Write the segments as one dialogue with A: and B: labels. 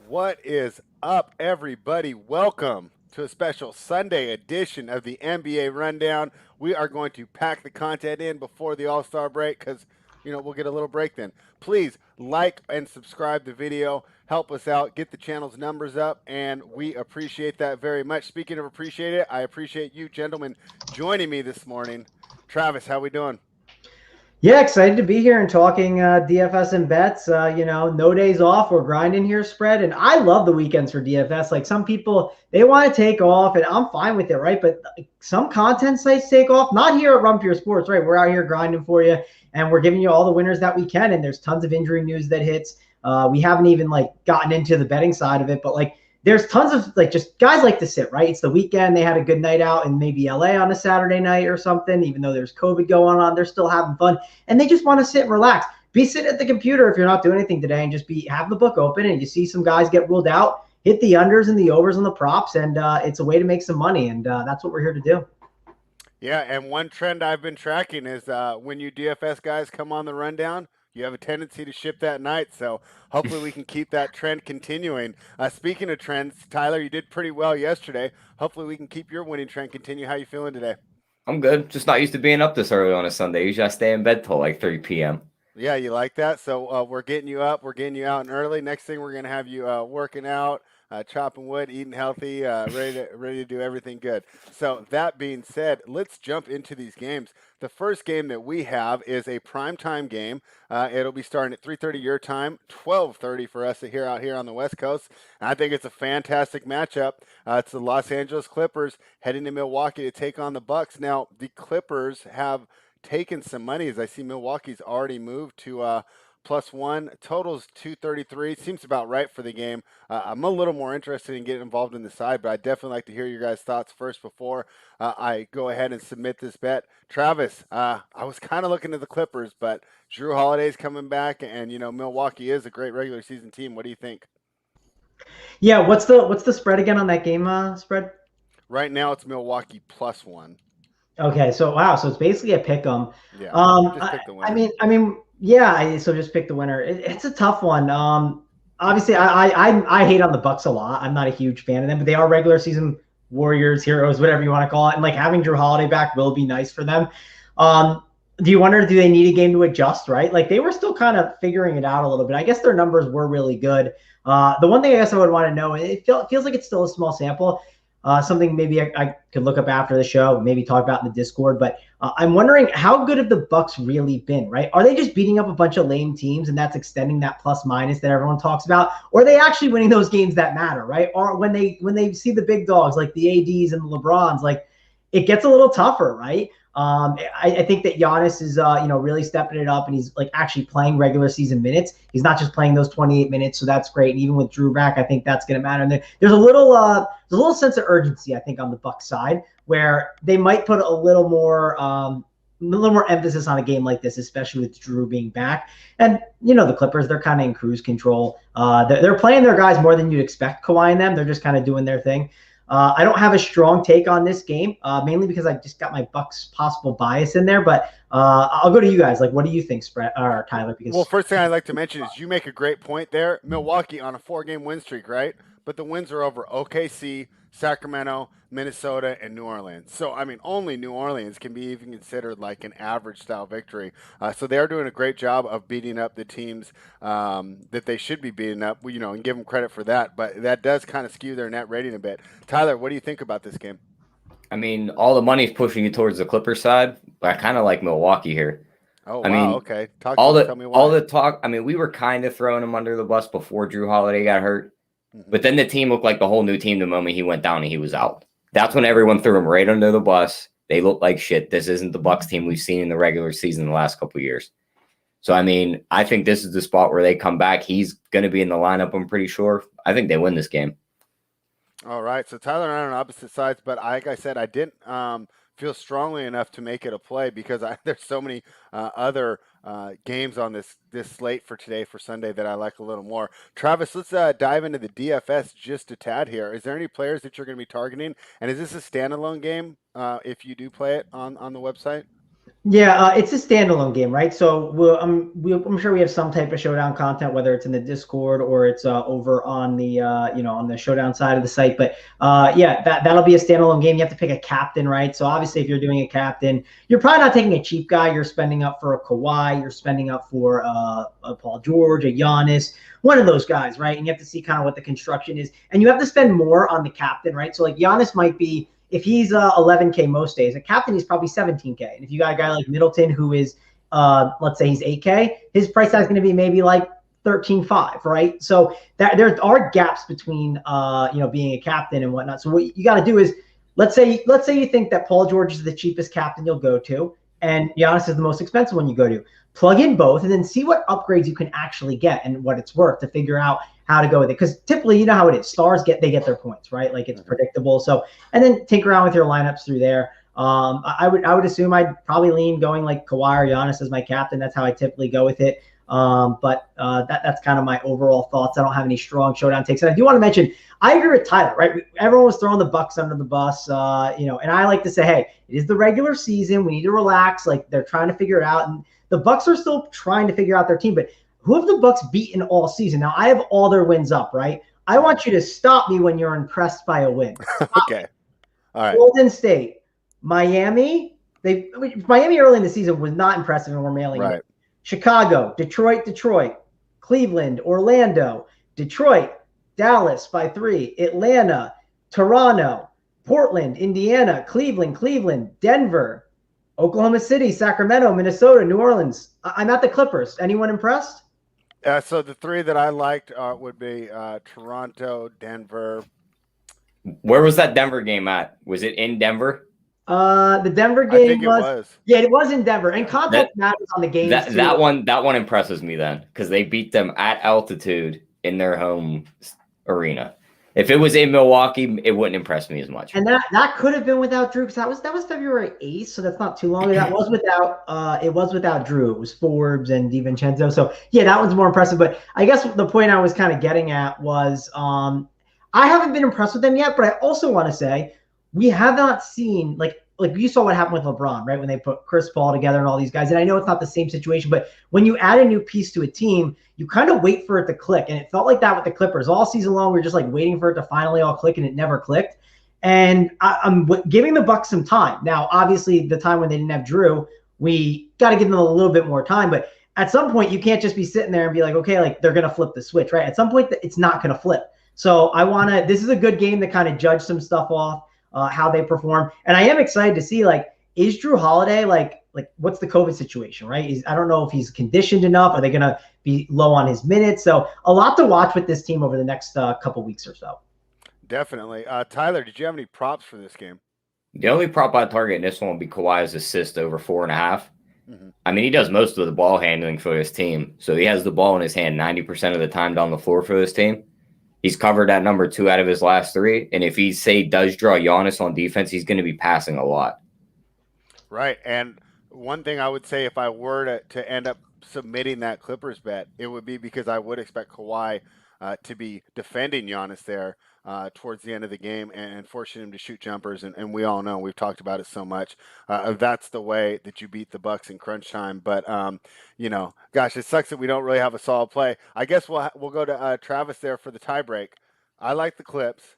A: What is up, everybody? Welcome to a special Sunday edition of the NBA Rundown. We are going to pack the content in before the All Star break because, we'll get a little break then. Please like and subscribe the video. Help us out, get the channel's numbers up, and we appreciate that very much. Speaking of appreciate it, I appreciate you gentlemen joining me this morning. Travis, how we doing?
B: Yeah, excited to be here and talking DFS and bets. No days off. We're grinding here, spread. And I love the weekends for DFS. Like some people, they want to take off, and I'm fine with it, right? But some content sites take off. Not here at Run Pure Sports, right? We're out here grinding for you, and we're giving you all the winners that we can. And there's tons of injury news that hits. We haven't even gotten into the betting side of it, but there's tons of just guys like to sit, right? It's the weekend. They had a good night out in maybe LA on a Saturday night or something, even though there's COVID going on. They're still having fun and they just want to sit and relax. Be sitting at the computer if you're not doing anything today and just have the book open and you see some guys get ruled out, hit the unders and the overs and the props. And it's a way to make some money. And that's what we're here to do.
A: Yeah, and one trend I've been tracking is when you DFS guys come on the rundown, you have a tendency to ship that night. So hopefully we can keep that trend continuing. Speaking of trends, Tyler, you did pretty well yesterday. Hopefully we can keep your winning trend continue. How you feeling today?
C: I'm good. Just not used to being up this early on a Sunday. Usually I stay in bed till like 3 p.m.
A: Yeah, you like that? So we're getting you up. We're getting you out and early. Next thing we're going to have you working out, chopping wood, eating healthy, ready to do everything good. So that being said, let's jump into these games. The first game that we have is a primetime game. It'll be starting at 3:30 your time, 12:30 for us here out here on the West Coast. And I think it's a fantastic matchup. It's the Los Angeles Clippers heading to Milwaukee to take on the Bucks. Now the Clippers have taken some money as I see Milwaukee's already moved to +1. Totals 233. Seems about right for the game. I'm a little more interested in getting involved in the side, but I'd definitely like to hear your guys' thoughts first before I go ahead and submit this bet. Travis, I was kind of looking at the Clippers, but Drew Holiday's coming back, and Milwaukee is a great regular season team. What do you think?
B: Yeah, what's the spread again on that game spread?
A: Right now, it's Milwaukee +1.
B: Okay, so wow, so it's basically a pick 'em.
A: Yeah,
B: Um,
A: just
B: I,
A: pick the
B: I
A: winner.
B: mean, I mean, yeah. So just pick the winner. It's a tough one. Obviously, I hate on the Bucks a lot. I'm not a huge fan of them, but they are regular season warriors, heroes, whatever you want to call it. And having Drew Holiday back will be nice for them. Um, do you wonder, do they need a game to adjust? Right, like they were still kind of figuring it out a little bit. I guess their numbers were really good. The one thing I guess I would want to know, feels like it's still a small sample. Something maybe I could look up after the show, maybe talk about in the Discord. But I'm wondering how good have the Bucks really been, right? Are they just beating up a bunch of lame teams and that's extending that plus minus that everyone talks about? Or are they actually winning those games that matter, right? Or when they see the big dogs like the ADs and the LeBrons, it gets a little tougher, right? I think that Giannis is, really stepping it up, and he's actually playing regular season minutes. He's not just playing those 28 minutes, so that's great. And even with Drew back, I think that's going to matter. And there's a little sense of urgency, I think, on the Bucks side, where they might put a little more emphasis on a game like this, especially with Drew being back. And the Clippers, they're kind of in cruise control. They're playing their guys more than you'd expect. Kawhi and them, they're just kind of doing their thing. I don't have a strong take on this game, mainly because I just got my Bucks possible bias in there. But I'll go to you guys. What do you think, Spread or Tyler?
A: Well,
B: Because
A: first thing I'd like to mention is you make a great point there. Milwaukee on a 4-game win streak, right? But the wins are over OKC, Sacramento, Minnesota, and New Orleans. So, I mean, only New Orleans can be even considered like an average style victory. So they are doing a great job of beating up the teams that they should be beating up, and give them credit for that. But that does kind of skew their net rating a bit. Tyler, what do you think about this game?
C: I mean, all the money's pushing you towards the Clippers side, but I kind of like Milwaukee here.
A: Oh,
C: I
A: wow.
C: mean,
A: Okay. Talk to
C: all
A: us. Tell
C: the
A: me
C: all
A: why.
C: the talk. I mean, we were kind of throwing him under the bus before Drew Holiday got hurt,
A: Hmm.
C: but then the team looked like a whole new team the moment he went down and he was out. That's when everyone threw him right under the bus. They looked like shit. This isn't the Bucks team we've seen in the regular season the last couple of years. So, I mean, I think this is the spot where they come back. He's going to be in the lineup, I'm pretty sure. I think they win this game.
A: All right. So Tyler and I are on opposite sides, but like I said, I didn't feel strongly enough to make it a play because there's so many other games on this slate for today for Sunday that I like a little more. Travis, let's dive into the DFS just a tad here. Is there any players that you're going to be targeting? And is this a standalone game if you do play it on the website?
B: Yeah, it's a standalone game, right? So I'm sure we have some type of showdown content, whether it's in the Discord or it's over on the on the showdown side of the site. But yeah, that'll be a standalone game. You have to pick a captain, right? So obviously, if you're doing a captain, you're probably not taking a cheap guy. You're spending up for a Kawhi. You're spending up for a Paul George, a Giannis, one of those guys, right? And you have to see kind of what the construction is, and you have to spend more on the captain, right? So like Giannis might be. If he's 11K most days, a captain he's probably 17K. And if you got a guy like Middleton who is, let's say he's 8K, his price tag is going to be maybe like 13.5, right? So that there are gaps between being a captain and whatnot. So what you got to do is let's say you think that Paul George is the cheapest captain you'll go to, and Giannis is the most expensive one you go to. Plug in both and then see what upgrades you can actually get and what it's worth to figure out how to go with it. Because typically, you know how it is. Stars get their points, right? Like it's predictable. So and then tinker around with your lineups through there. I would assume I'd probably lean going like Kawhi or Giannis as my captain. That's how I typically go with it. But that's kind of my overall thoughts. I don't have any strong showdown takes. And I do want to mention, I agree with Tyler, right? Everyone was throwing the Bucks under the bus, and I like to say, hey, it is the regular season. We need to relax. Like they're trying to figure it out. And the Bucks are still trying to figure out their team. But who have the Bucks beaten all season? Now, I have all their wins up, right? I want you to stop me when you're impressed by a win.
A: Okay. All right.
B: Golden State, Miami. Miami early in the season was not impressive and we're mailing
A: right.
B: it. Chicago, Detroit, Cleveland, Orlando, Detroit, Dallas by 3, Atlanta, Toronto, Portland, Indiana, Cleveland, Denver, Oklahoma City, Sacramento, Minnesota, New Orleans. I'm at the Clippers. Anyone impressed?
A: So the 3 that I liked would be Toronto, Denver.
C: Where was that Denver game at? Was it in Denver?
B: The Denver game
A: I think it was.
B: Yeah, it was in Denver. And context matters on the game.
C: That one impresses me then because they beat them at altitude in their home arena. If it was in Milwaukee, it wouldn't impress me as much.
B: And that could have been without Drew because that was February 8th, so that's not too long ago. That was without Drew. It was Forbes and DiVincenzo. So yeah, that one's more impressive. But I guess the point I was kind of getting at was I haven't been impressed with them yet, but I also want to say we have not seen like you saw what happened with LeBron, right? When they put Chris Paul together and all these guys. And I know it's not the same situation, but when you add a new piece to a team, you kind of wait for it to click. And it felt like that with the Clippers. All season long, we were just like waiting for it to finally all click, and it never clicked. And I'm giving the Bucks some time. Now, obviously, the time when they didn't have Drew, we got to give them a little bit more time. But at some point, you can't just be sitting there and be like, okay, like they're going to flip the switch, right? At some point, it's not going to flip. So this is a good game to kind of judge some stuff off. How they perform. And I am excited to see, like, is Drew Holiday, like what's the COVID situation, right? I don't know if he's conditioned enough. Are they going to be low on his minutes? So a lot to watch with this team over the next couple weeks or so.
A: Definitely. Tyler, did you have any props for this game?
C: The only prop I'd target in this one would be Kawhi's assist over 4.5. Mm-hmm. I mean, he does most of the ball handling for his team. So he has the ball in his hand 90% of the time down the floor for this team. He's covered at number 2 out of his last 3. And if he, does draw Giannis on defense, he's going to be passing a lot.
A: Right. And one thing I would say, if I were to end up submitting that Clippers bet, it would be because I would expect Kawhi to be defending Giannis there towards the end of the game and forcing him to shoot jumpers. And we all know, we've talked about it so much. That's the way that you beat the Bucks in crunch time. But, gosh, it sucks that we don't really have a solid play. I guess we'll go to Travis there for the tie break. I like the Clips.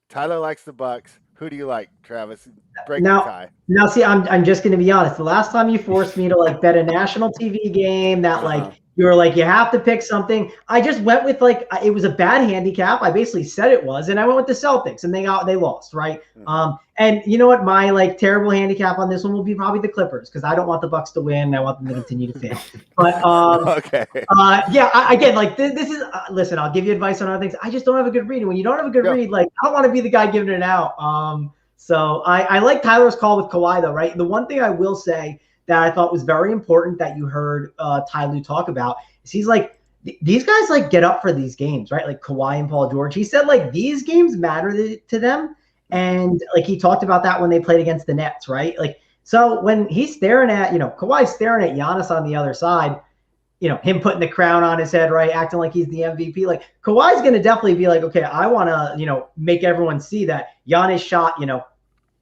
A: Tyler likes the Bucks. Who do you like, Travis? Break the tie.
B: Now, see, I'm just going to be honest. The last time you forced me to like bet a national TV game that like you were like, you have to pick something. I just went with it was a bad handicap. I basically said it was, and I went with the Celtics, and they lost, right? Mm-hmm. And you know what? My like terrible handicap on this one will be probably the Clippers because I don't want the Bucks to win. I want them to continue to fail. But
A: okay.
B: Again, like this is listen. I'll give you advice on other things. I just don't have a good read, and when you don't have a good read, like I don't want to be the guy giving it out. So I like Tyler's call with Kawhi though, right? The one thing I will say that I thought was very important that you heard Ty talk about is he's like, these guys like get up for these games, right? Like Kawhi and Paul George. He said like these games matter to them. And like he talked about that when they played against the Nets, right? Like, so when he's staring at, Kawhi's staring at Giannis on the other side, him putting the crown on his head, right? Acting like he's the MVP. Like Kawhi's going to definitely be like, okay, I want to, make everyone see that Giannis shot,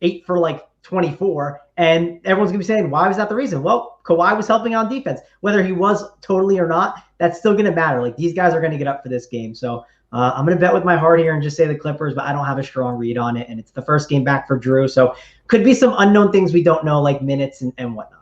B: 8 for like 24 And everyone's going to be saying, why was that the reason? Well, Kawhi was helping on defense. Whether he was totally or not, that's still going to matter. Like, these guys are going to get up for this game. So I'm going to bet with my heart here and just say the Clippers, but I don't have a strong read on it. And it's the first game back for Drew. So could be some unknown things we don't know, like minutes and whatnot.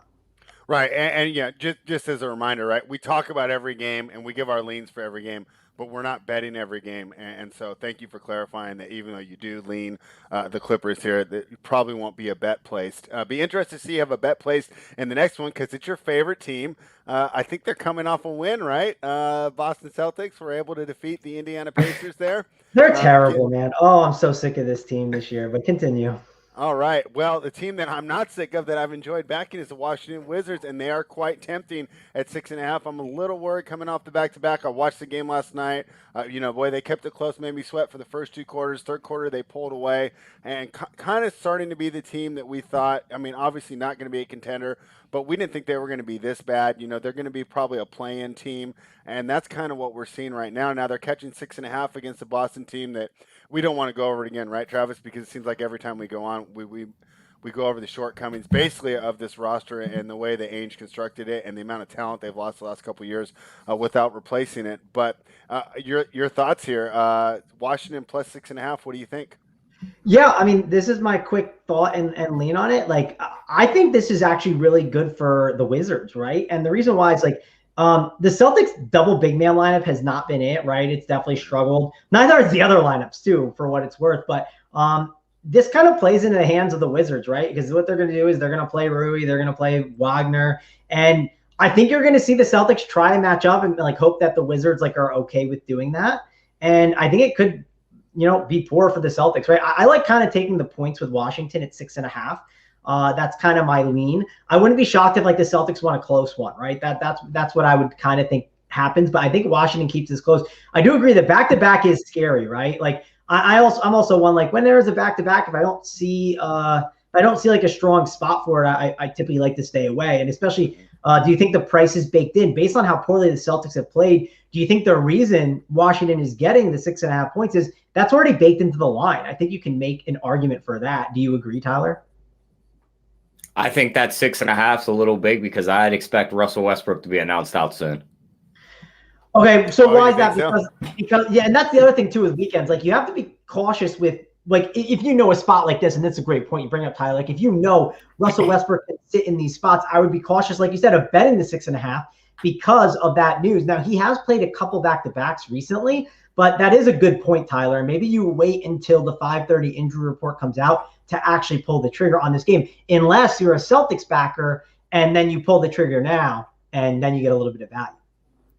A: Right, and yeah, just as a reminder, right? We talk about every game and we give our leans for every game, but we're not betting every game. And so, thank you for clarifying that. Even though you do lean the Clippers here, that probably won't be a bet placed. Be interested to see you have a bet placed in the next one because it's your favorite team. I think they're coming off a win, right? Boston Celtics were able to defeat the Indiana Pacers there.
B: They're terrible, man. Oh, I'm so sick of this team this year. But continue.
A: All right. Well, the team that I'm not sick of that I've enjoyed backing is the Washington Wizards, and they are quite tempting at 6.5. I'm a little worried coming off the back-to-back. I watched the game last night. Boy, they kept it close, made me sweat for the first two quarters. Third quarter, they pulled away, and kind of starting to be the team that we thought. I mean, obviously not going to be a contender, but we didn't think they were going to be this bad. They're going to be probably a play-in team, and that's kind of what we're seeing right now. Now they're catching 6.5 against the Boston team that we don't want to go over it again, right, Travis? Because it seems like every time we go on, we go over the shortcomings basically of this roster and the way the Ainge constructed it and the amount of talent they've lost the last couple of years without replacing it. But your thoughts here, Washington plus 6.5. What do you think?
B: Yeah, I mean, this is my quick thought and lean on it. Like, I think this is actually really good for the Wizards, right? And the reason why is like the Celtics double big man lineup has not been it, right? It's definitely struggled. Neither is the other lineups too, for what it's worth. But this kind of plays into the hands of the Wizards, right? Because what they're going to do is they're going to play Rui, they're going to play Wagner, and I think you're going to see the Celtics try and match up and like hope that the Wizards like are okay with doing that. And I think it could, be poor for the Celtics, right? I like kind of taking the points with Washington at 6.5. That's kind of my lean. I wouldn't be shocked if like the Celtics won a close one, right? That's what I would kind of think happens. But I think Washington keeps this close. I do agree that back-to-back is scary, right? Like I'm also one like when there is a back-to-back, if I don't see like a strong spot for it, I typically like to stay away. And especially, do you think the price is baked in based on how poorly the Celtics have played? Do you think the reason Washington is getting the 6.5 points is that's already baked into the line? I think you can make an argument for that. Do you agree, Tyler?
C: I think that 6.5 is a little big because I'd expect Russell Westbrook to be announced out soon.
B: Okay, so why is that?
A: So?
B: Because yeah, and that's the other thing too with weekends. Like you have to be cautious with like if you know a spot like this, and that's a great point you bring up, Tyler. Like if you know Russell Westbrook can sit in these spots, I would be cautious, like you said, of betting the 6.5 because of that news. Now he has played a couple back-to-backs recently, but that is a good point, Tyler. Maybe you wait until the 5:30 injury report comes out to actually pull the trigger on this game, unless you're a Celtics backer and then you pull the trigger now and then you get a little bit of value.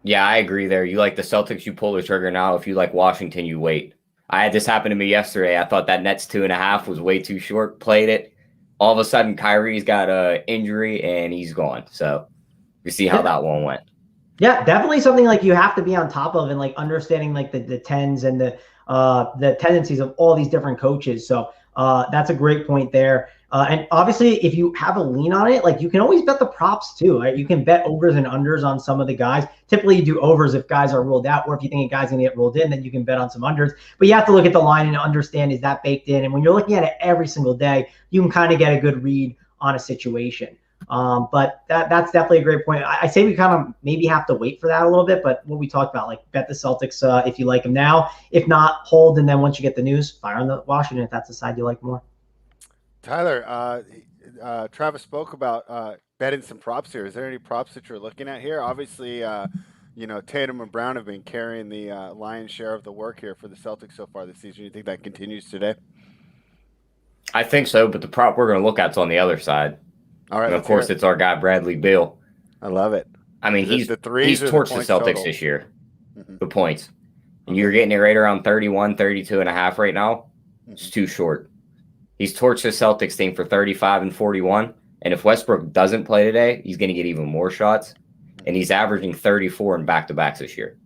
C: Yeah, I agree there. You like the Celtics, you pull the trigger now. If you like Washington, you wait. I had this happen to me yesterday. I thought that Nets 2.5 was way too short. Played it. All of a sudden, Kyrie's got an injury and he's gone. So you see how that one went.
B: Yeah, definitely something like you have to be on top of and like understanding like the tens and the tendencies of all these different coaches. So that's a great point there. And obviously, if you have a lean on it, like you can always bet the props too, right? You can bet overs and unders on some of the guys. Typically, you do overs if guys are ruled out, or if you think a guy's going to get ruled in, then you can bet on some unders. But you have to look at the line and understand, is that baked in? And when you're looking at it every single day, you can kind of get a good read on a situation. But that's definitely a great point. I say we kind of maybe have to wait for that a little bit, but what we talked about, like bet the Celtics if you like them now. If not, hold, and then once you get the news, fire on the Washington if that's the side you like more.
A: Tyler, Travis spoke about betting some props here. Is there any props that you're looking at here? Obviously, Tatum and Brown have been carrying the lion's share of the work here for the Celtics so far this season. You think that continues today?
C: I think so, but the prop we're going to look at is on the other side.
A: All right.
C: And of course, it's our guy, Bradley Beal.
A: I love it.
C: I mean, he's torched the Celtics total this year, the points. And you're getting it right around 31, 32.5 right now. It's too short. He's torched the Celtics team for 35 and 41. And if Westbrook doesn't play today, he's going to get even more shots. And he's averaging 34 in back-to-backs this year.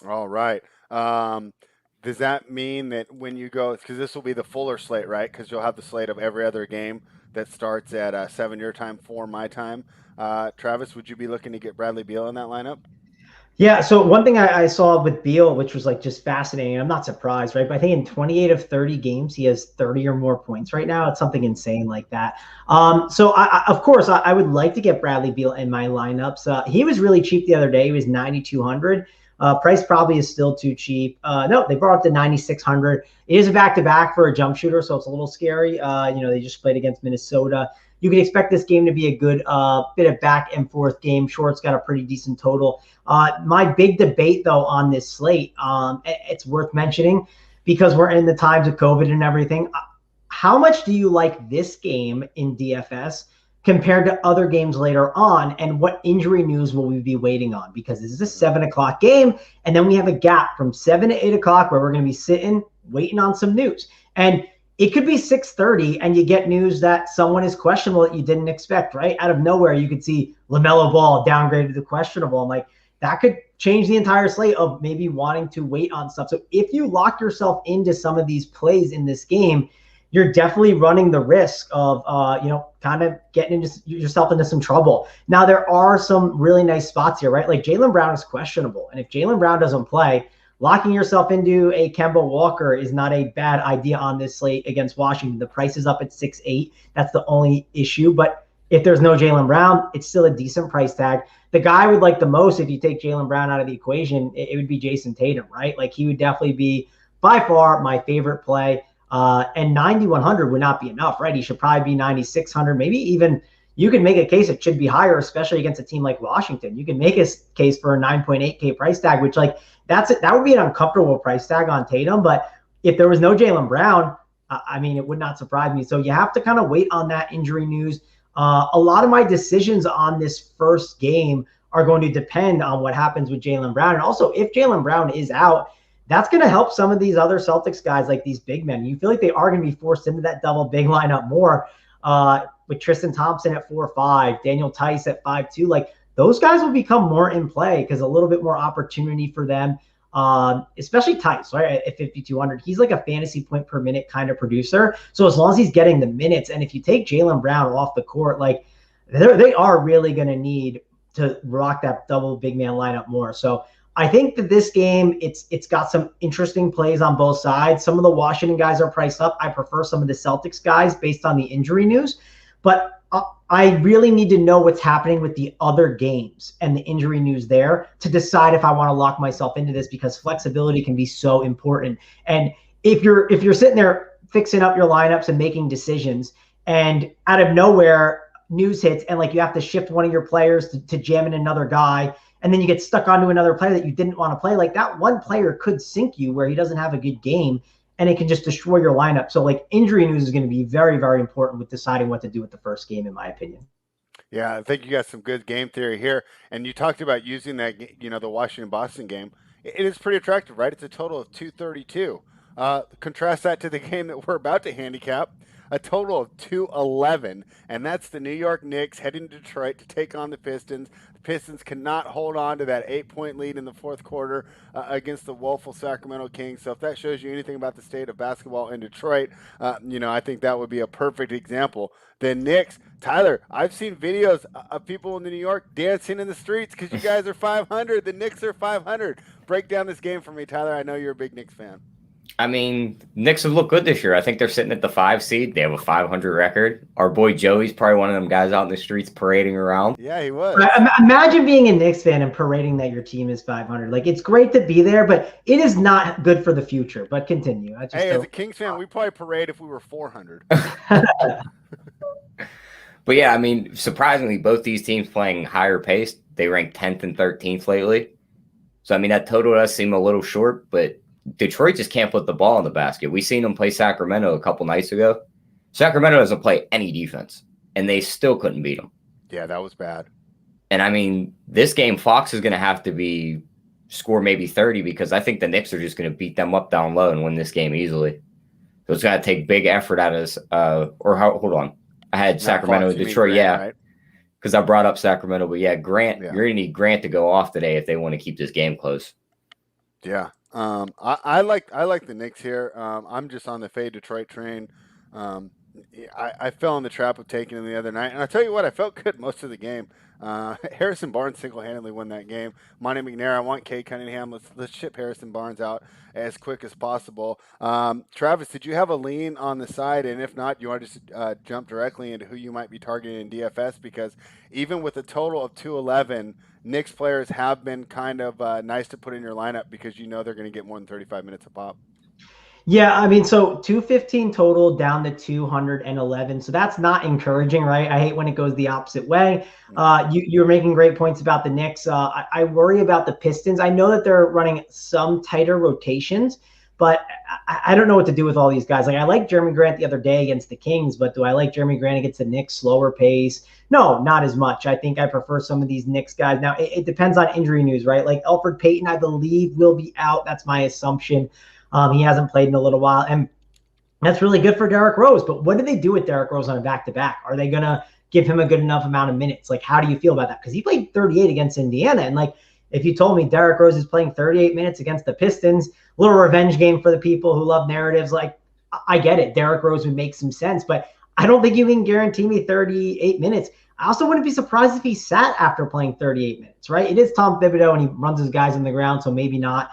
A: All right. Does that mean that when you go, because this will be the fuller slate, right? Because you'll have the slate of every other game that starts at 7 your time, 4 my time. Travis, would you be looking to get Bradley Beal in that lineup?
B: Yeah, so one thing I saw with Beal, which was like just fascinating, I'm not surprised, right? But I think in 28 of 30 games, he has 30 or more points right now. It's something insane like that. So of course, I would like to get Bradley Beal in my lineups. He was really cheap the other day. He was 9,200. Price probably is still too cheap. No, they brought up to 9,600. It is a back-to-back for a jump shooter, so it's a little scary. They just played against Minnesota. You can expect this game to be a good bit of back and forth game. Short's got a pretty decent total. My big debate, though, on this slate, it's worth mentioning because we're in the times of COVID and everything. How much do you like this game in DFS compared to other games later on? And what injury news will we be waiting on? Because this is a 7 o'clock game, and then we have a gap from 7 to 8 o'clock where we're going to be sitting, waiting on some news. And it could be 6:30 and you get news that someone is questionable that you didn't expect, right? Out of nowhere, you could see LaMelo Ball downgraded to questionable. I'm like, that could change the entire slate of maybe wanting to wait on stuff. So if you lock yourself into some of these plays in this game, you're definitely running the risk of, kind of getting yourself into some trouble. Now, there are some really nice spots here, right? Like Jaylen Brown is questionable. And if Jaylen Brown doesn't play, locking yourself into a Kemba Walker is not a bad idea on this slate against Washington. The price is up at 6.8. That's the only issue. But if there's no Jaylen Brown, it's still a decent price tag. The guy I would like the most, if you take Jaylen Brown out of the equation, it would be Jason Tatum, right? Like he would definitely be by far my favorite play. And 9,100 would not be enough, right? He should probably be 9,600, maybe even you can make a case it should be higher, especially against a team like Washington. You can make a case for a 9.8K price tag, which like that would be an uncomfortable price tag on Tatum. But if there was no Jaylen Brown, it would not surprise me. So you have to kind of wait on that injury news. A lot of my decisions on this first game are going to depend on what happens with Jaylen Brown. And also, if Jaylen Brown is out, that's going to help some of these other Celtics guys, like these big men. You feel like they are going to be forced into that double big lineup more with Tristan Thompson at 4-5, Daniel Tice at 5-2. Like those guys will become more in play because a little bit more opportunity for them, especially Tice, right? At 5,200. He's like a fantasy point per minute kind of producer. So as long as he's getting the minutes, and if you take Jaylen Brown off the court, like they are really going to need to rock that double big man lineup more. So I think that this game, it's got some interesting plays on both sides. Some of the Washington guys are priced up. I prefer some of the Celtics guys based on the injury news. But I really need to know what's happening with the other games and the injury news there to decide if I want to lock myself into this, because flexibility can be so important. And if you're sitting there fixing up your lineups and making decisions, and out of nowhere news hits and like you have to shift one of your players to jam in another guy, and then you get stuck onto another player that you didn't want to play, like that one player could sink you where he doesn't have a good game and it can just destroy your lineup. So like injury news is going to be very, very important with deciding what to do with the first game, in my opinion.
A: Yeah, I think you got some good game theory here. And you talked about using that, the Washington-Boston game. It is pretty attractive, right? It's a total of 232. Contrast that to the game that we're about to handicap, a total of 211, and that's the New York Knicks heading to Detroit to take on the Pistons. The Pistons cannot hold on to that 8-point lead in the fourth quarter against the woeful Sacramento Kings. So if that shows you anything about the state of basketball in Detroit, I think that would be a perfect example. The Knicks, Tyler, I've seen videos of people in New York dancing in the streets because you guys are 500. The Knicks are 500. Break down this game for me, Tyler. I know you're a big Knicks fan.
C: I mean, Knicks have looked good this year. I think they're sitting at the 5 seed. They have a 500 record. Our boy Joey's probably one of them guys out in the streets parading around.
A: Yeah, he was.
B: Imagine being a Knicks fan and parading that your team is 500. Like, it's great to be there, but it is not good for the future. But continue.
A: As a Kings fan, we probably parade if we were 400.
C: But yeah, I mean, surprisingly, both these teams playing higher pace. They rank 10th and 13th lately. So, I mean, that total does seem a little short, but Detroit just can't put the ball in the basket. We seen them play Sacramento a couple nights ago. Sacramento doesn't play any defense, and they still couldn't beat them.
A: Yeah, that was bad.
C: And I mean, this game, Fox is going to have to score maybe 30 because I think the Knicks are just going to beat them up down low and win this game easily. So it's got to take big effort out of us. Hold on. I had Sacramento and Detroit,
A: Grant,
C: because I brought up Sacramento. But yeah, Grant,
A: yeah.
C: You're going to need Grant to go off today if they want to keep this game close.
A: Yeah. I like the Knicks here. I'm just on the fade Detroit train. I fell in the trap of taking him the other night, and I'll tell you what, I felt good most of the game. Harrison Barnes single-handedly won that game. Monty McNair, I want Kay Cunningham. Let's ship Harrison Barnes out as quick as possible. Travis, did you have a lean on the side, and if not, you want to just jump directly into who you might be targeting in DFS? Because even with a total of 211, Knicks players have been kind of nice to put in your lineup because you know they're going to get more than 35 minutes a pop.
B: Yeah, I mean, so 215 total down to 211. So that's not encouraging, right? I hate when it goes the opposite way. You're making great points about the Knicks. I worry about the Pistons. I know that they're running some tighter rotations, but I don't know what to do with all these guys. Like, I like Jeremy Grant the other day against the Kings, but do I like Jeremy Grant against the Knicks slower pace? No, not as much. I think I prefer some of these Knicks guys. Now, it depends on injury news, right? Like Elfrid Payton, I believe, will be out. That's my assumption. He hasn't played in a little while, and that's really good for Derrick Rose. But what do they do with Derrick Rose on a back-to-back? Are they going to give him a good enough amount of minutes? Like, how do you feel about that? Because he played 38 against Indiana, and like, if you told me Derrick Rose is playing 38 minutes against the Pistons, a little revenge game for the people who love narratives, like, I get it. Derrick Rose would make some sense, but I don't think you can guarantee me 38 minutes. I also wouldn't be surprised if he sat after playing 38 minutes, right? It is Tom Thibodeau, and he runs his guys on the ground, so maybe not.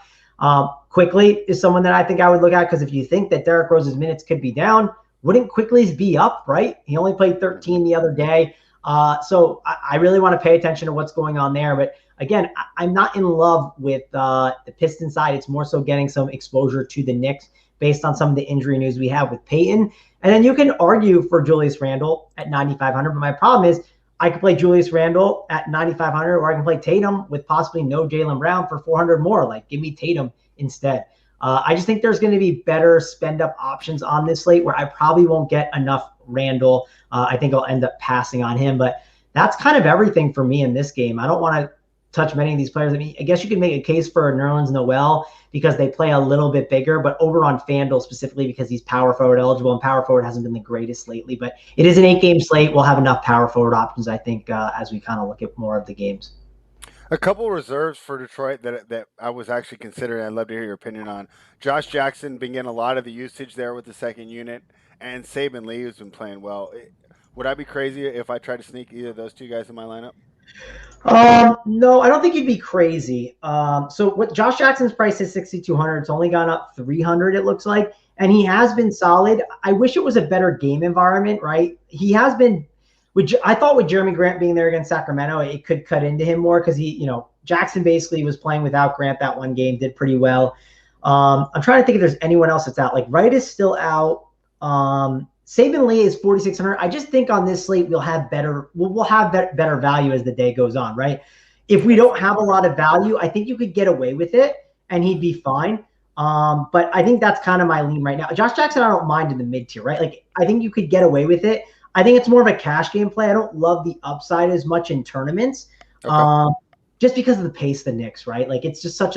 B: Quickly is someone that I think I would look at, because if you think that Derrick Rose's minutes could be down, wouldn't Quickly's be up, right? He only played 13 the other day. So I really want to pay attention to what's going on there. But again, I'm not in love with the Pistons side. It's more so getting some exposure to the Knicks based on some of the injury news we have with Peyton. And then you can argue for Julius Randle at 9,500. But my problem is I could play Julius Randle at 9,500, or I can play Tatum with possibly no Jaylen Brown for 400 more. Like, give me Tatum instead. I just think there's going to be better spend up options on this slate where I probably won't get enough Randle. I think I'll end up passing on him, but that's kind of everything for me in this game. I don't want to touch many of these players. I mean, I guess you could make a case for Nerlens Noel because they play a little bit bigger, but over on FanDuel specifically because he's power forward eligible, and power forward hasn't been the greatest lately, but it is an 8-game slate. We'll have enough power forward options, I think, as we kind of look at more of the games.
A: A couple reserves for Detroit that I was actually considering. I'd love to hear your opinion on. Josh Jackson been getting a lot of the usage there with the second unit, and Saban Lee, who's been playing well. Would I be crazy if I tried to sneak either of those two guys in my lineup?
B: No, I don't think you'd be crazy. So what Josh Jackson's price is 6,200. It's only gone up 300, it looks like, and he has been solid. I wish it was a better game environment, right? He has been. I thought with Jeremy Grant being there against Sacramento, it could cut into him more because Jackson basically was playing without Grant that one game, did pretty well. I'm trying to think if there's anyone else that's out. Like Wright is still out. Saban Lee is 4,600. I just think on this slate we'll have better value as the day goes on, right? If we don't have a lot of value, I think you could get away with it and he'd be fine. But I think that's kind of my lean right now. Josh Jackson, I don't mind in the mid tier, right? Like I think you could get away with it. I think it's more of a cash game play. I don't love the upside as much in tournaments, just because of the pace of the Knicks, right? Like it's such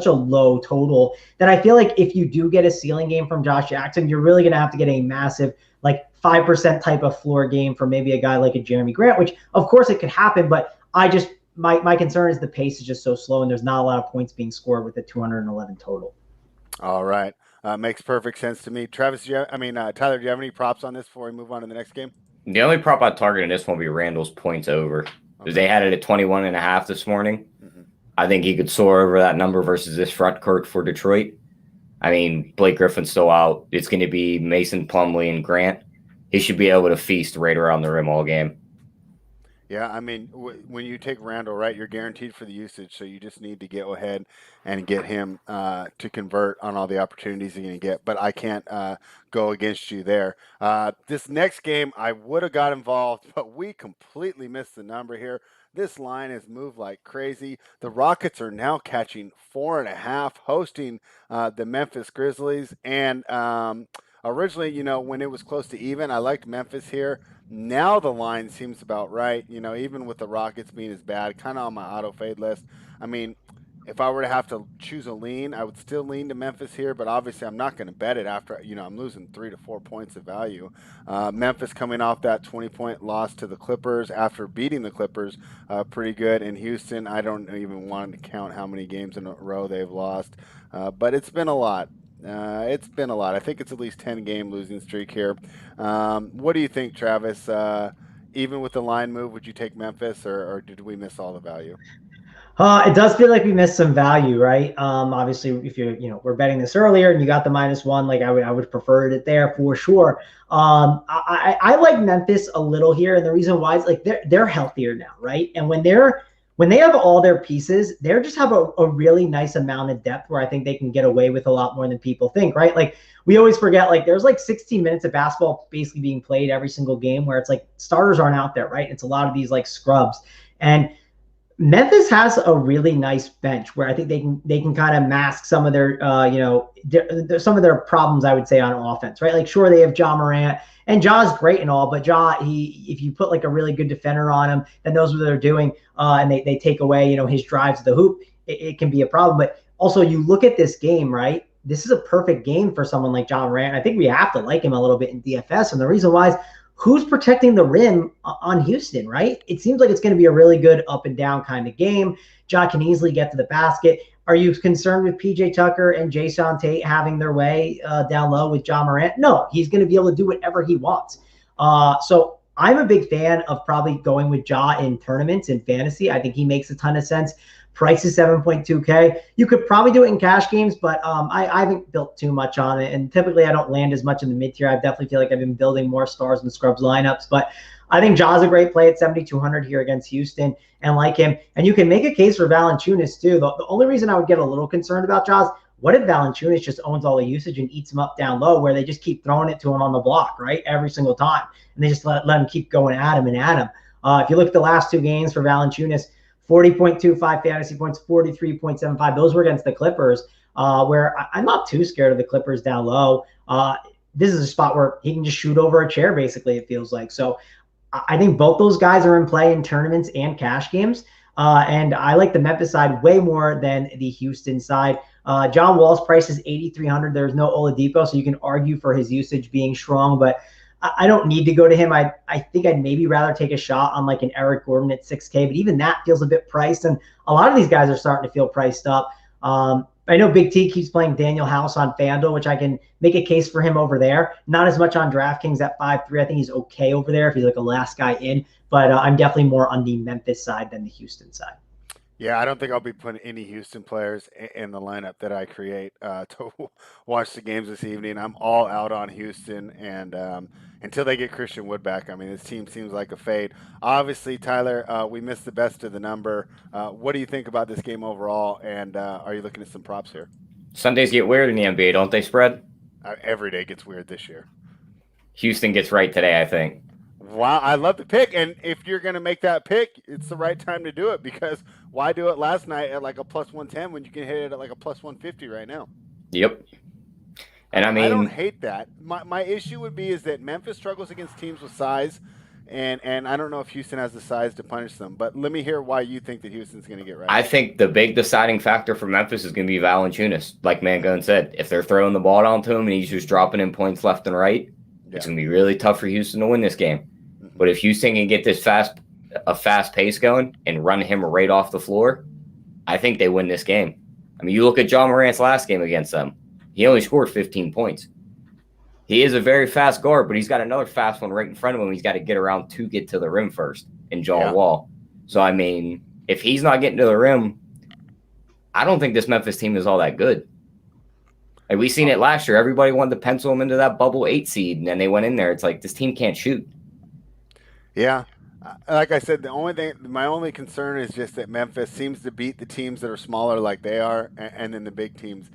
B: a low total that I feel like if you do get a ceiling game from Josh Jackson, you're really going to have to get a massive like 5% type of floor game from maybe a guy like a Jeremy Grant, which of course it could happen, but my concern is the pace is just so slow and there's not a lot of points being scored with the 211 total.
A: All right. Makes perfect sense to me. Travis, Tyler, do you have any props on this before we move on to the next game?
C: The only prop I'd target in this one will be Randall's points over. Because they had it at 21.5 this morning. Mm-hmm. I think he could soar over that number versus this front court for Detroit. I mean, Blake Griffin's still out. It's going to be Mason Plumlee and Grant. He should be able to feast right around the rim all game.
A: Yeah, I mean, when you take Randall, right, you're guaranteed for the usage, so you just need to go ahead and get him to convert on all the opportunities you're going to get. But I can't go against you there. This next game, I would have got involved, but we completely missed the number here. This line has moved like crazy. The Rockets are now catching 4.5, hosting the Memphis Grizzlies. And originally, when it was close to even, I liked Memphis here. Now the line seems about right, even with the Rockets being as bad, kind of on my auto fade list. I mean, if I were to have to choose a lean, I would still lean to Memphis here, but obviously I'm not going to bet it after, I'm losing 3 to 4 points of value. Memphis coming off that 20-point loss to the Clippers after beating the Clippers pretty good. In Houston, I don't even want to count how many games in a row they've lost, but it's been a lot. It's been a lot. I think it's at least 10-game losing streak here. What do you think, Travis? Even with the line move, would you take Memphis, or did we miss all the value?
B: It does feel like we missed some value, right? Obviously, if we're betting this earlier and you got the -1, like I would prefer it there for sure. I like Memphis a little here, and the reason why is like they're healthier now, right? And when they have all their pieces, they just have a really nice amount of depth where I think they can get away with a lot more than people think, right? Like we always forget, like there's like 16 minutes of basketball basically being played every single game where it's like starters aren't out there, right? It's a lot of these like scrubs. And Memphis has a really nice bench where I think they can kind of mask some of their some of their problems, I would say, on offense, right? Like sure, they have Ja Morant, and Ja's great and all, but if you put like a really good defender on him that knows what they're doing, and they take away his drives to the hoop, it can be a problem. But also you look at this game, right? This is a perfect game for someone like Ja Morant. I think we have to like him a little bit in DFS, and the reason why is who's protecting the rim on Houston, right? It seems like it's going to be a really good up and down kind of game. Ja can easily get to the basket. Are you concerned with PJ Tucker and Jason Tate having their way down low with Ja Morant? No, he's going to be able to do whatever he wants. So I'm a big fan of probably going with Ja in tournaments and fantasy. I think he makes a ton of sense. Price is 7.2K. You could probably do it in cash games, but I haven't built too much on it. And typically I don't land as much in the mid tier. I definitely feel like I've been building more stars and scrubs lineups. But I think Ja's a great play at 7,200 here against Houston and like him. And you can make a case for Valanciunas too. The only reason I would get a little concerned about Ja's, what if Valanciunas just owns all the usage and eats him up down low where they just keep throwing it to him on the block, right? Every single time. And they just let him keep going at him and at him. If you look at the last two games for Valanciunas, 40.25 fantasy points, 43.75. Those were against the Clippers, where I'm not too scared of the Clippers down low. This is a spot where he can just shoot over a chair, basically, it feels like. So I think both those guys are in play in tournaments and cash games. And I like the Memphis side way more than the Houston side. John Wall's price is 8,300. There's no Oladipo, so you can argue for his usage being strong, but I don't need to go to him. I think I'd maybe rather take a shot on like an Eric Gordon at 6K, but even that feels a bit priced. And a lot of these guys are starting to feel priced up. I know Big T keeps playing Daniel House on FanDuel, which I can make a case for him over there. Not as much on DraftKings at 5.3. I think he's okay over there if he's like a last guy in, but I'm definitely more on the Memphis side than the Houston side.
A: Yeah, I don't think I'll be putting any Houston players in the lineup that I create to watch the games this evening. I'm all out on Houston, and until they get Christian Wood back, I mean, this team seems like a fade. Obviously, Tyler, we missed the best of the number. What do you think about this game overall, and are you looking at some props here?
C: Sundays get weird in the NBA, don't they, Spread?
A: Every day gets weird this year.
C: Houston gets right today, I think.
A: Wow, I love the pick, and if you're going to make that pick, it's the right time to do it, because why do it last night at like a plus 110 when you can hit it at like a plus 150 right now?
C: Yep. And I mean,
A: I don't hate that. My issue would be is that Memphis struggles against teams with size, and I don't know if Houston has the size to punish them, but let me hear why you think that Houston's going to get right.
C: I think the big deciding factor for Memphis is going to be Valanciunas. Like Mangone said, if they're throwing the ball down to him and he's just dropping in points left and right, it's going to be really tough for Houston to win this game. But if Houston can get this fast pace going and run him right off the floor, I think they win this game. I mean, you look at Ja Morant's last game against them. He only scored 15 points. He is a very fast guard, but he's got another fast one right in front of him. He's got to get around to get to the rim first in John Wall. So, I mean, if he's not getting to the rim, I don't think this Memphis team is all that good. Like we seen it last year. Everybody wanted to pencil him into that bubble 8 seed, and then they went in there. It's like this team can't shoot.
A: Yeah. Like I said, my only concern is just that Memphis seems to beat the teams that are smaller like they are, and then the big teams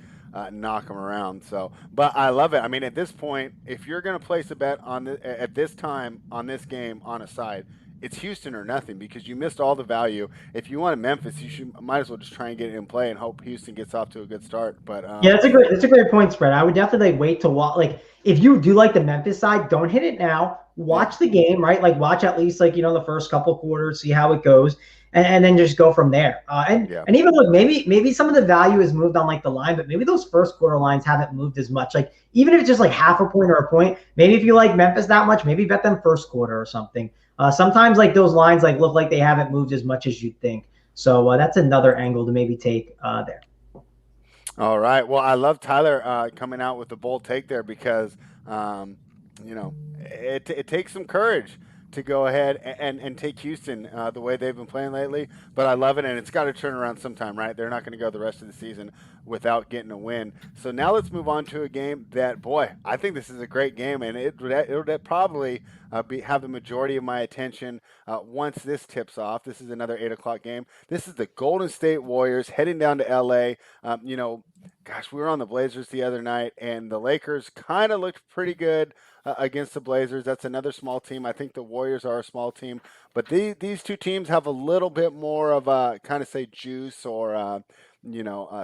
A: knock them around. So, but I love it. I mean, at this point, if you're going to place a bet at this time on this game on a side, it's Houston or nothing, because you missed all the value. If you want Memphis, might as well just try and get it in play and hope Houston gets off to a good start. But
B: yeah, that's a great point, Spread. I would definitely wait to watch. Like, if you do like the Memphis side, don't hit it now. Watch the game, right? Like, watch at least the first couple quarters, see how it goes, and then just go from there. And even look, maybe some of the value has moved on like the line, but maybe those first quarter lines haven't moved as much. Like, even if it's just like half a point or a point, maybe if you like Memphis that much, maybe bet them first quarter or something. Sometimes like those lines like look like they haven't moved as much as you'd think. So that's another angle to maybe take there.
A: All right. Well, I love Tyler coming out with the bold take there because, um, it takes some courage to go ahead and take Houston the way they've been playing lately. But I love it, and it's got to turn around sometime, right? They're not going to go the rest of the season without getting a win. So now let's move on to a game that, boy, I think this is a great game, and it'll probably have the majority of my attention once this tips off. This is another 8 o'clock game. This is the Golden State Warriors heading down to LA. Gosh, we were on the Blazers the other night, and the Lakers kind of looked pretty good against the Blazers. That's another small team. I think the Warriors are a small team, but these two teams have a little bit more of a kind of say juice or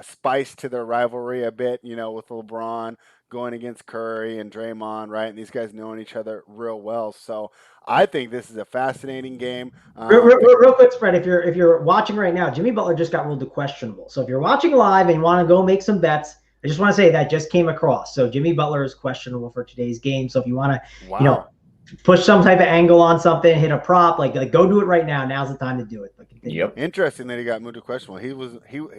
A: spice to their rivalry a bit. With LeBron going against Curry and Draymond, right? And these guys knowing each other real well. So I think this is a fascinating game.
B: Real quick, Fred, if you're watching right now, Jimmy Butler just got ruled questionable. So if you're watching live and you want to go make some bets, I just want to say that just came across. So Jimmy Butler is questionable for today's game. So if you want to, push some type of angle on something, hit a prop, like go do it right now. Now's the time to do it.
C: Yep.
A: Interesting that he got moved to questionable. He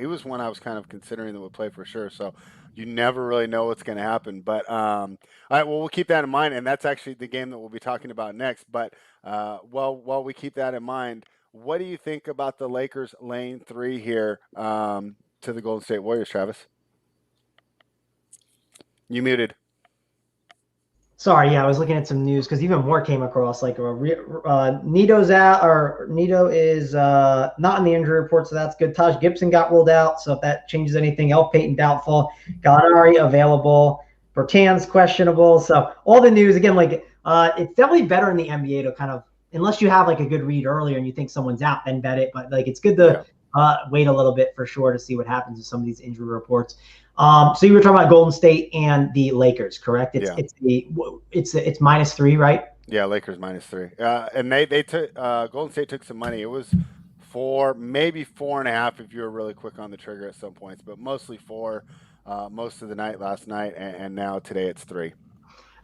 A: was one I was kind of considering that would play for sure. So you never really know what's going to happen. But all right, well, we'll keep that in mind, and that's actually the game that we'll be talking about next. But while we keep that in mind, what do you think about the Lakers laying 3 here to the Golden State Warriors, Travis? You muted.
B: Sorry, yeah, I was looking at some news because even more came across. Like Nito's out, or Nito is not in the injury report, so that's good. Taj Gibson got ruled out, so if that changes anything, Elf Payton doubtful, Gallinari available, Bertans questionable. So all the news again, it's definitely better in the NBA to kind of, unless you have like a good read earlier and you think someone's out, then bet it. But it's good to wait a little bit for sure to see what happens with some of these injury reports. So you were talking about Golden State and the Lakers, correct? It's -3, right?
A: Yeah, Lakers -3. And they took Golden State took some money. It was 4, maybe 4.5 if you were really quick on the trigger at some points, but mostly 4 most of the night last night, and now today it's 3.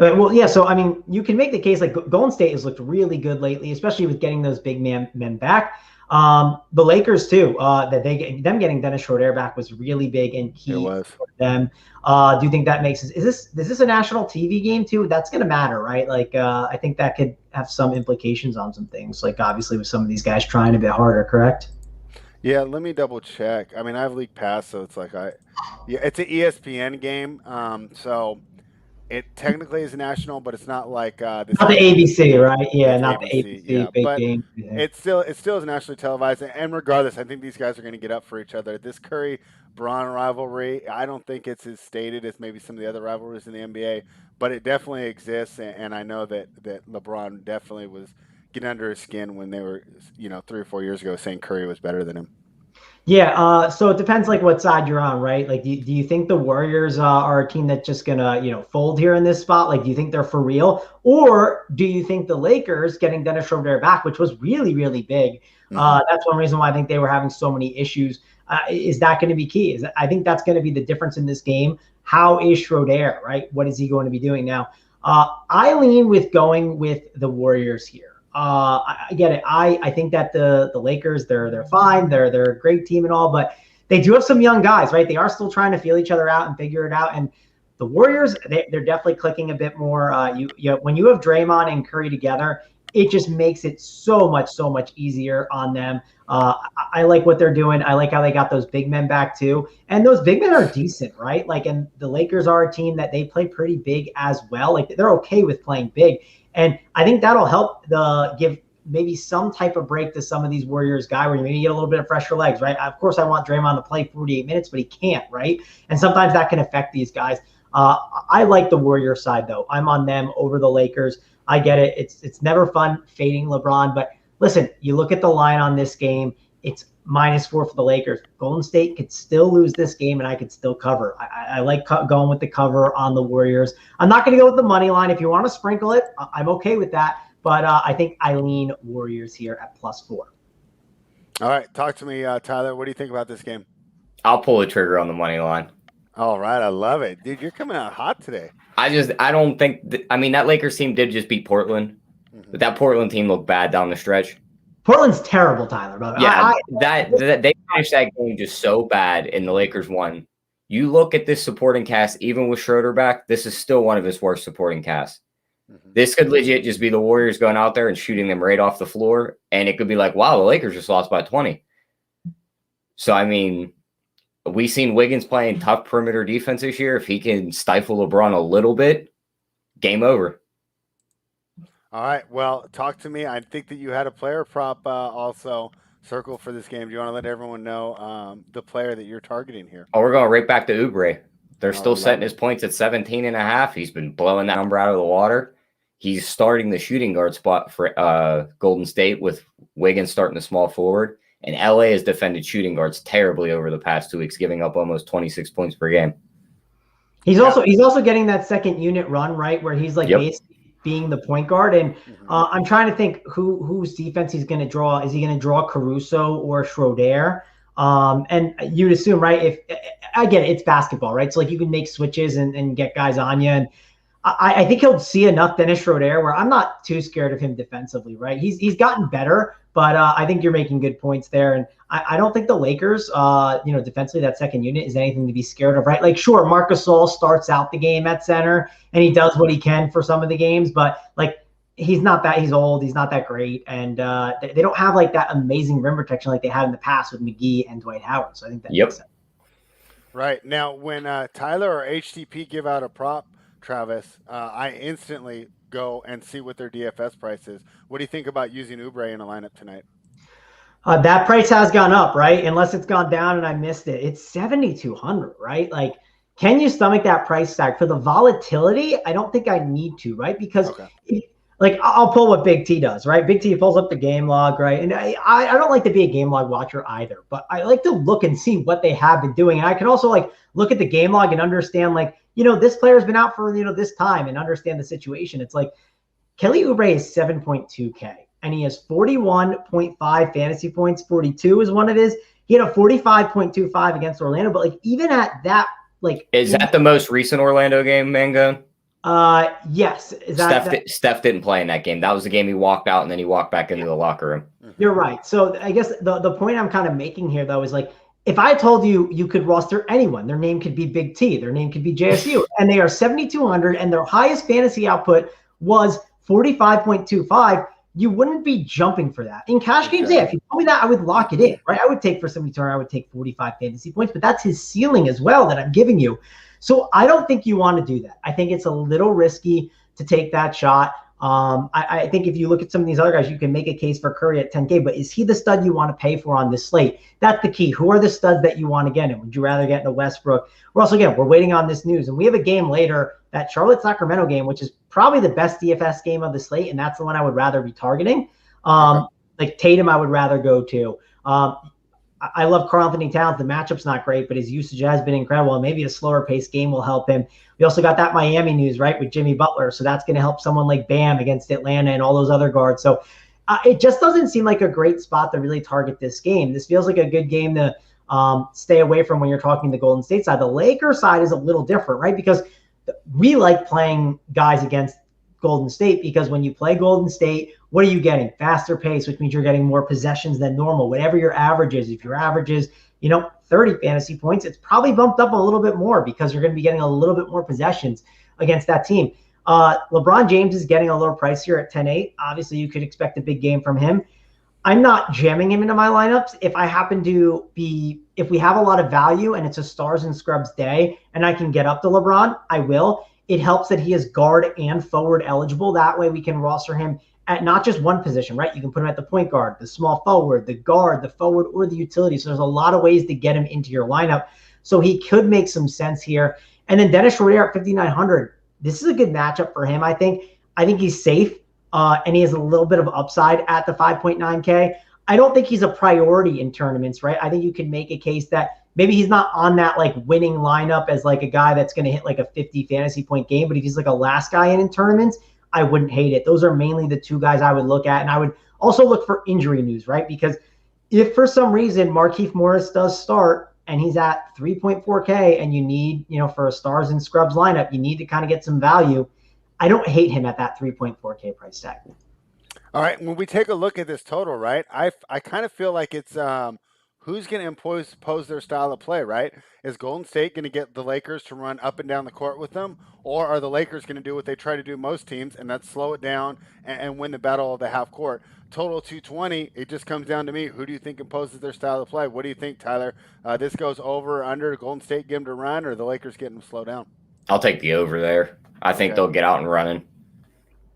B: Well, yeah. So I mean, you can make the case like Golden State has looked really good lately, especially with getting those big men back. The Lakers too, that them getting Dennis Schroeder back was really big and key for them. Do you think that is this a national TV game too? That's going to matter, right? I think that could have some implications on some things, like obviously with some of these guys trying a bit harder, correct?
A: Yeah, let me double check. I mean, I have League Pass, so it's it's an ESPN game. So it technically is national, but it's not like
B: not the ABC, right? Yeah, not
A: ABC,
B: the ABC big game. Yeah.
A: It still is nationally televised, and regardless, I think these guys are going to get up for each other. This Curry-Bron rivalry, I don't think it's as stated as maybe some of the other rivalries in the NBA, but it definitely exists, and I know that LeBron definitely was getting under his skin when they were, 3 or 4 years ago saying Curry was better than him.
B: Yeah, so it depends what side you're on, right? Do you think the Warriors are a team that's just gonna fold here in this spot? Do you think they're for real, or do you think the Lakers getting Dennis Schroeder back, which was really really big? That's one reason why I think they were having so many issues. Is that going to be key? I think that's going to be the difference in this game. How is Schroeder, right? What is he going to be doing now? I lean with going with the Warriors here. I get it. I think that the Lakers, they're fine. They're a great team and all, but they do have some young guys, right? They are still trying to feel each other out and figure it out. And the Warriors, they're definitely clicking a bit more. When you have Draymond and Curry together, it just makes it so much easier on them. I like what they're doing. I like how they got those big men back too. And those big men are decent, right? And the Lakers are a team that they play pretty big as well. They're okay with playing big. And I think that'll help give maybe some type of break to some of these Warriors guys where you maybe get a little bit of fresher legs, right? Of course, I want Draymond to play 48 minutes, but he can't, right? And sometimes that can affect these guys. I like the Warriors side, though. I'm on them over the Lakers. I get it. It's never fun fading LeBron. But listen, you look at the line on this game, it's -4 for the Lakers. Golden State could still lose this game, and I could still cover. I like going with the cover on the Warriors. I'm not going to go with the money line. If you want to sprinkle it, I'm okay with that. But I think I lean Warriors here at +4.
A: All right. Talk to me, Tyler. What do you think about this game?
C: I'll pull the trigger on the money line.
A: All right. I love it. Dude, you're coming out hot today.
C: I don't think that Lakers team did just beat Portland, but that Portland team looked bad down the stretch.
B: Portland's terrible, Tyler.
C: Yeah, they finished that game just so bad, and the Lakers won. you look at this supporting cast, even with Schroeder back, this is still one of his worst supporting casts. This could legit just be the Warriors going out there and shooting them right off the floor. And it could be like, wow, the Lakers just lost by 20. So, I mean, we've seen Wiggins playing tough perimeter defense this year. If he can stifle LeBron a little bit, game over.
A: All right. Well, talk to me. I think that you had a player prop also circle for this game. Do you want to let everyone know the player that you're targeting here?
C: Oh, we're going right back to Oubre. They're still setting his points at 17.5. He's been blowing that number out of the water. He's starting the shooting guard spot for Golden State with Wiggins starting the small forward. And LA has defended shooting guards terribly over the past 2 weeks, giving up almost 26 points per game.
B: He's also getting that second unit run, right, where he's like basically being the point guard. And I'm trying to think whose defense he's going to draw. Is he going to draw Caruso or Schroeder? And you'd assume, right, if again, it's basketball, right? So like you can make switches and get guys on you. And I think he'll see enough Dennis Schroeder where I'm not too scared of him defensively, right? He's gotten better, but I think you're making good points there. And I don't think the Lakers, defensively, that second unit is anything to be scared of, right? Like, sure, Marc Gasol starts out the game at center and he does what he can for some of the games, but like he's old, he's not that great. And they don't have like that amazing rim protection like they had in the past with McGee and Dwight Howard. So I think that makes sense.
A: Right. Now, when Tyler or HTP give out a prop, Travis, I instantly go and see what their DFS price is. What do you think about using Oubre in a lineup tonight?
B: That price has gone up, right? Unless it's gone down and I missed it. It's 7,200, right? Like, can you stomach that price tag? For the volatility, I don't think I need to, right? Because I'll pull what Big T does, right? Big T pulls up the game log, right? And I don't like to be a game log watcher either, but I like to look and see what they have been doing. And I can also like look at the game log and understand like, this player's been out for, this time and understand the situation. It's like Kelly Oubre is 7.2K and he has 41.5 fantasy points. 42 is one of his. He had a 45.25 against Orlando, but like even at that, like.
C: Is that the most recent Orlando game, Mangone?
B: Yes.
C: Steph didn't play in that game. That was the game he walked out and then he walked back into the locker room.
B: You're right. So I guess the point I'm kind of making here though is like, if I told you could roster anyone, their name could be Big T, their name could be JSU, and they are 7,200 and their highest fantasy output was 45.25, you wouldn't be jumping for that. In cash games, if you told me that, I would lock it in, right? I would take for 7,200, I would take 45 fantasy points, but that's his ceiling as well that I'm giving you. So I don't think you want to do that. I think it's a little risky to take that shot. I think if you look at some of these other guys, you can make a case for Curry at 10K, but is he the stud you want to pay for on this slate? That's the key. Who are the studs that you want to get in? Would you rather get in a Westbrook? We're waiting on this news, and we have a game later, that Charlotte-Sacramento game, which is probably the best DFS game of the slate, and that's the one I would rather be targeting. Like Tatum, I would rather go to. I love Karl-Anthony Towns. The matchup's not great, but his usage has been incredible, and maybe a slower paced game will help him. We also got that Miami news, right, with Jimmy Butler. So that's going to help someone like Bam against Atlanta and all those other guards. So it just doesn't seem like a great spot to really target this game. This feels like a good game to stay away from when you're talking the Golden State side. The Lakers side is a little different, right? Because we like playing guys against Golden State because when you play Golden State, what are you getting? Faster pace, which means you're getting more possessions than normal. Whatever your average is, if your average is, 30 fantasy points, it's probably bumped up a little bit more because you're going to be getting a little bit more possessions against that team. LeBron James is getting a little pricier at 10-8. Obviously, you could expect a big game from him. I'm not jamming him into my lineups. If we have a lot of value and it's a stars and scrubs day and I can get up to LeBron, I will. It helps that he is guard and forward eligible. That way we can roster him at not just one position, right? You can put him at the point guard, the small forward, the guard, the forward, or the utility. So there's a lot of ways to get him into your lineup. So he could make some sense here. And then Dennis Schroeder at 5,900. This is a good matchup for him, I think. I think he's safe, and he has a little bit of upside at the 5.9K. I don't think he's a priority in tournaments, right? I think you can make a case that maybe he's not on that like winning lineup as like a guy that's going to hit like a 50 fantasy point game, but if he's like a last guy in tournaments, I wouldn't hate it. Those are mainly the two guys I would look at. And I would also look for injury news, right? Because if for some reason Markieff Morris does start and he's at 3.4K and you need, for a stars and scrubs lineup, you need to kind of get some value. I don't hate him at that 3.4K price tag.
A: All right. When we take a look at this total, right, I kind of feel like it's who's going to impose their style of play, right? Is Golden State going to get the Lakers to run up and down the court with them? Or are the Lakers going to do what they try to do most teams, and that's slow it down and win the battle of the half court? Total 220, it just comes down to me. Who do you think imposes their style of play? What do you think, Tyler? This goes over or under? Golden State get them to run, or the Lakers get them to slow down?
C: I'll take the over there. I think they'll get out and running.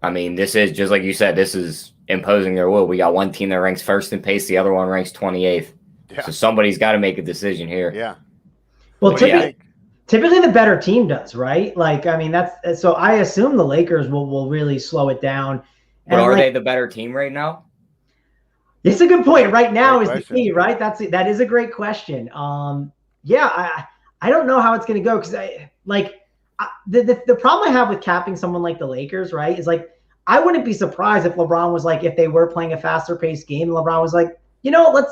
C: I mean, this is, just like you said, this is imposing their will. We got one team that ranks first in pace. The other one ranks 28th. Yeah. So somebody's got to make a decision here.
A: Yeah.
B: Well, typically the better team does, right? Like, I mean, that's so I assume the Lakers will really slow it down.
C: But are they the better team right now?
B: It's a good point. Right now is the key, right? That is a great question. Yeah, I don't know how it's going to go because the problem I have with capping someone like the Lakers, right, is like I wouldn't be surprised if LeBron was like, if they were playing a faster paced game, LeBron was like,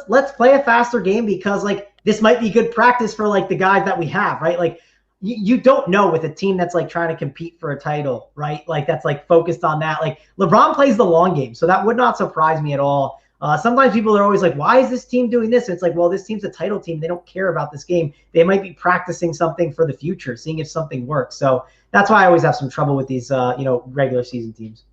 B: let's play a faster game because like this might be good practice for like the guys that we have, right? Like you don't know with a team that's like trying to compete for a title, right? Like that's like focused on that. Like LeBron plays the long game, so that would not surprise me at all. Sometimes people are always like, why is this team doing this? And it's like, well, this team's a title team. They don't care about this game. They might be practicing something for the future, seeing if something works. So that's why I always have some trouble with these, regular season teams.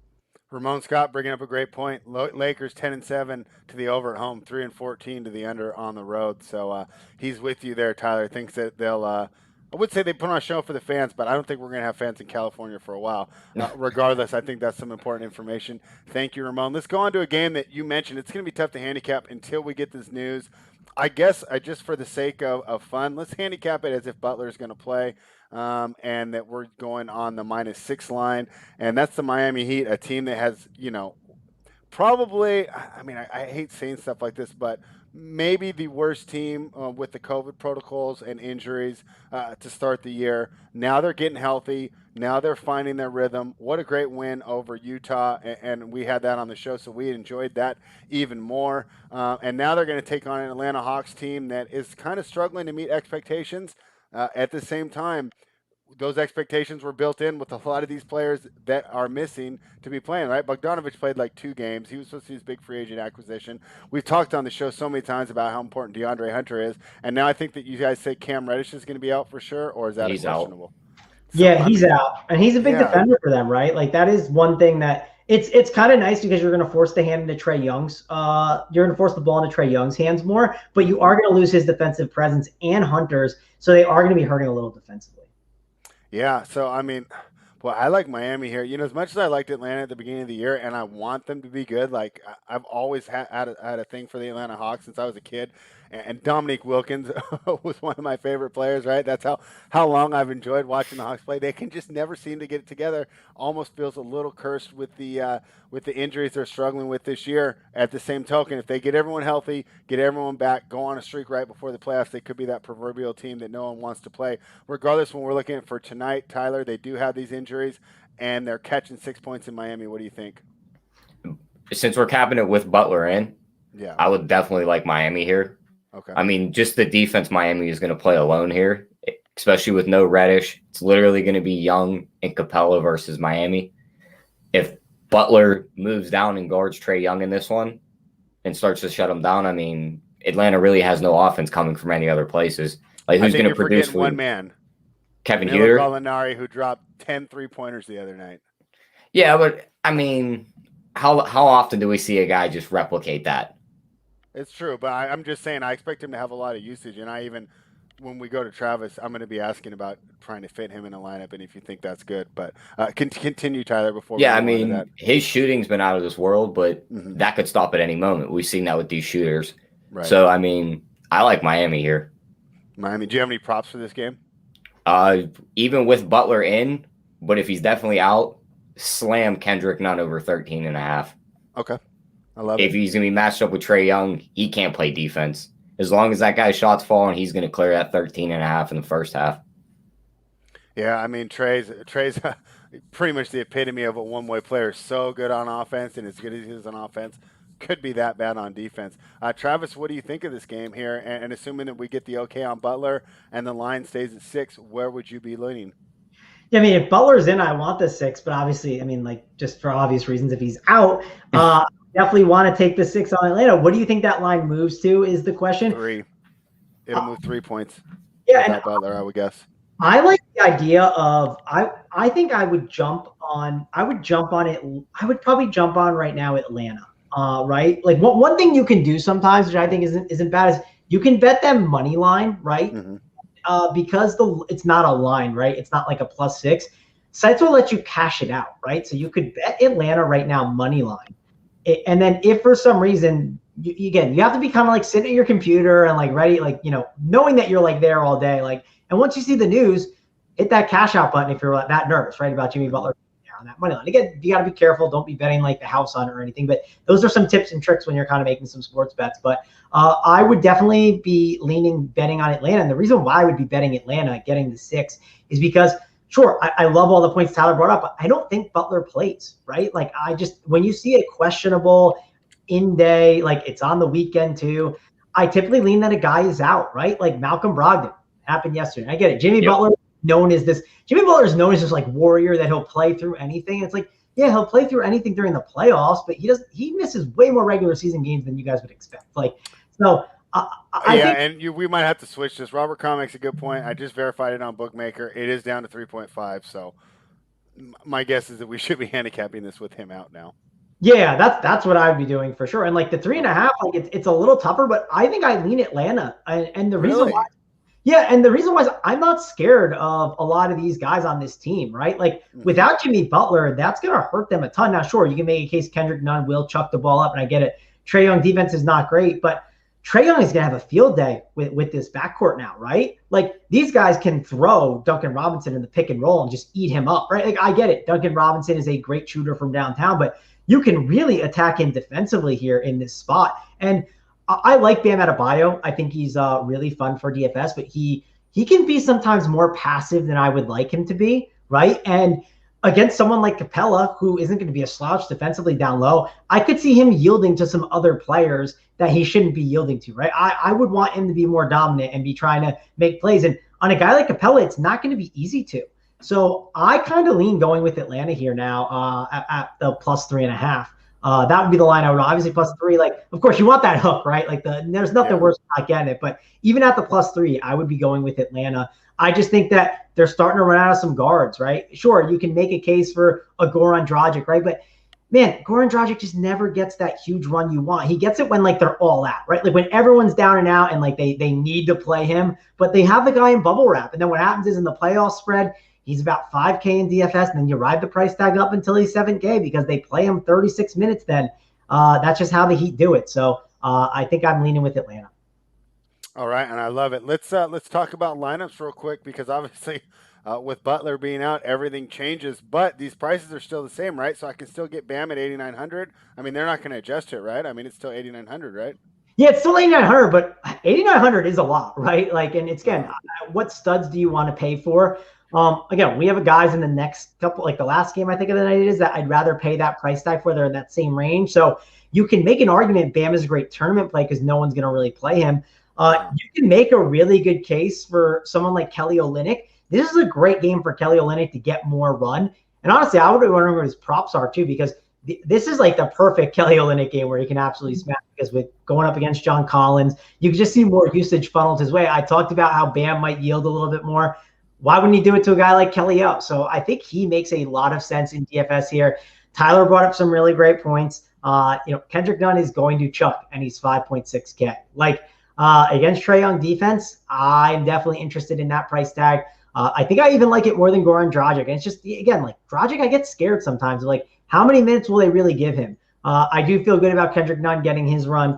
A: Ramon Scott bringing up a great point. Lakers 10-7 to the over at home, 3-14 to the under on the road. So he's with you there, Tyler. Thinks that they'll I would say they put on a show for the fans, but I don't think we're going to have fans in California for a while. Regardless, I think that's some important information. Thank you, Ramon. Let's go on to a game that you mentioned. It's going to be tough to handicap until we get this news. I guess just for the sake of fun, let's handicap it as if Butler is going to play. And that we're going on the -6 line, and that's the Miami Heat, a team that has, probably, I mean, I hate saying stuff like this, but maybe the worst team with the COVID protocols and injuries to start the year. Now they're getting healthy. Now they're finding their rhythm. What a great win over Utah, and we had that on the show, so we enjoyed that even more. And now they're going to take on an Atlanta Hawks team that is kind of struggling to meet expectations. At the same time, those expectations were built in with a lot of these players that are missing to be playing, right? Bogdanovich played like 2 games. He was supposed to be his big free agent acquisition. We've talked on the show so many times about how important DeAndre Hunter is, and now I think that you guys say Cam Reddish is going to be out for sure, or is that questionable?
B: So, yeah, he's out, and he's a big defender for them, right? Like that is one thing that it's kind of nice because you're going to force the hand into Trae Young's. You're going to force the ball into Trae Young's hands more, but you are going to lose his defensive presence and Hunter's, so they are going to be hurting a little defensively.
A: Yeah, so I mean, well, I like Miami here. As much as I liked Atlanta at the beginning of the year, and I want them to be good. Like I've always had a thing for the Atlanta Hawks since I was a kid. And Dominique Wilkins was one of my favorite players, right? That's how long I've enjoyed watching the Hawks play. They can just never seem to get it together. Almost feels a little cursed with the injuries they're struggling with this year. At the same token, if they get everyone healthy, get everyone back, go on a streak right before the playoffs, they could be that proverbial team that no one wants to play. Regardless, when we're looking at for tonight, Tyler, they do have these injuries, and they're catching 6 points in Miami. What do you think?
C: Since we're capping it with Butler in,
A: yeah,
C: I would definitely like Miami here.
A: Okay.
C: I mean, just the defense Miami is going to play alone here, especially with no Reddish. It's literally going to be Young and Capella versus Miami. If Butler moves down and guards Trae Young in this one and starts to shut him down, I mean, Atlanta really has no offense coming from any other places. Like, who's going to produce
A: one man?
C: Kevin Huerter?
A: Gallinari, who dropped 10 3-pointers the other night.
C: Yeah, but, I mean, how often do we see a guy just replicate that?
A: It's true, but I'm just saying I expect him to have a lot of usage, and when we go to Travis, I'm going to be asking about trying to fit him in a lineup, and if you think that's good. But continue, Tyler, before
C: I mean, his shooting's been out of this world, but that could stop at any moment. We've seen that with these shooters. Right. So, I mean, I like Miami here.
A: Miami. Do you have any props for this game?
C: Even with Butler in, but if he's definitely out, slam Kendrick Nunn over 13.5.
A: Okay. I love it.
C: If he's going to be matched up with Trae Young, he can't play defense. As long as that guy's shots falling, he's going to clear that 13.5 in the first half.
A: Yeah, I mean, Trae's pretty much the epitome of a one-way player. So good on offense, and as good as he is on offense, could be that bad on defense. Travis, what do you think of this game here? And assuming that we get the okay on Butler and the line stays at 6, where would you be leaning?
B: Yeah, I mean, if Butler's in, I want the 6, but obviously, I mean, like, just for obvious reasons, if he's out, definitely want to take the 6 on Atlanta. What do you think that line moves to is the question.
A: 3. it'll move 3 points
B: Yeah,
A: without Butler, I would guess.
B: I like the idea of I think I would jump on it. I would probably jump on right now Atlanta. Right? Like one thing you can do sometimes, which I think isn't bad, is you can bet them money line, right? Because it's not a line, right? It's not like a +6. Sites will let you cash it out, right? So you could bet Atlanta right now money line. And then if for some reason, you have to be kind of like sitting at your computer and like ready, like, knowing that you're like there all day. Like, and once you see the news, hit that cash out button if you're that nervous, right? About Jimmy Butler on that money line. Again, you got to be careful. Don't be betting like the house on it or anything. But those are some tips and tricks when you're kind of making some sports bets. But I would definitely be betting on Atlanta. And the reason why I would be betting Atlanta getting the 6 is because, sure, I love all the points Tyler brought up, but I don't think Butler plays, right? Like, when you see a questionable in-day, like it's on the weekend too, I typically lean that a guy is out, right? Like Malcolm Brogdon happened yesterday. I get it. Jimmy Butler Jimmy Butler is known as this like warrior that he'll play through anything. It's like, yeah, he'll play through anything during the playoffs, but he misses way more regular season games than you guys would expect. Like, so I think,
A: we might have to switch this. Robert Kahn makes a good point. I just verified it on Bookmaker. It is down to 3.5. So my guess is that we should be handicapping this with him out now.
B: Yeah, that's what I'd be doing for sure. And like the 3.5, like it's a little tougher, but I think I lean Atlanta. And the reason why, and the reason why is I'm not scared of a lot of these guys on this team, right? Like without Jimmy Butler, that's gonna hurt them a ton. Now, sure, you can make a case Kendrick Nunn will chuck the ball up, and I get it. Trae Young defense is not great, but Trae Young is gonna have a field day with this backcourt now, right? Like these guys can throw Duncan Robinson in the pick and roll and just eat him up, right? Like I get it. Duncan Robinson is a great shooter from downtown, but you can really attack him defensively here in this spot. And I like Bam Adebayo. I think he's really fun for DFS, but he can be sometimes more passive than I would like him to be, right? And against someone like Capella, who isn't going to be a slouch defensively down low, I could see him yielding to some other players that he shouldn't be yielding to, right? I would want him to be more dominant and be trying to make plays. And on a guy like Capella, it's not going to be easy to. So I kind of lean going with Atlanta here now at the +3.5. That would be the line I would obviously +3. Like, of course, you want that hook, right? Like there's nothing worse than not getting it. But even at the +3, I would be going with Atlanta. I just think that they're starting to run out of some guards, right? Sure, you can make a case for a Goran Dragic, right? But man, Goran Dragic just never gets that huge run you want. He gets it when like they're all out, right? Like when everyone's down and out and like they need to play him, but they have the guy in bubble wrap. And then what happens is in the playoff spread, he's about 5K in DFS, and then you ride the price tag up until he's 7K because they play him 36 minutes then. That's just how the Heat do it. So I think I'm leaning with Atlanta.
A: All right, and I love it. Let's talk about lineups real quick because obviously with Butler being out, everything changes. But these prices are still the same, right? So I can still get Bam at 8,900. I mean, they're not going to adjust it, right? I mean, it's still 8,900, right?
B: Yeah, it's still 8,900, but 8,900 is a lot, right? Like, and it's again, what studs do you want to pay for? Again, we have guys in the next couple, like the last game I think of the night is that I'd rather pay that price tag for. They're in that same range. So you can make an argument Bam is a great tournament play because no one's going to really play him. You can make a really good case for someone like Kelly Olynyk. This is a great game for Kelly Olynyk to get more run. And honestly, I would be wondering what his props are too, because this is like the perfect Kelly Olynyk game where he can absolutely smash, because with going up against John Collins, you can just see more usage funneled his way. I talked about how Bam might yield a little bit more. Why wouldn't he do it to a guy like Kelly O? So I think he makes a lot of sense in DFS here. Tyler brought up some really great points. Kendrick Nunn is going to chuck, and he's 5.6K. Like against Trae Young defense, I'm definitely interested in that price tag. I think I even like it more than Goran Dragic. And it's just, again, like Dragic, I get scared sometimes. Like, how many minutes will they really give him? I do feel good about Kendrick Nunn getting his run.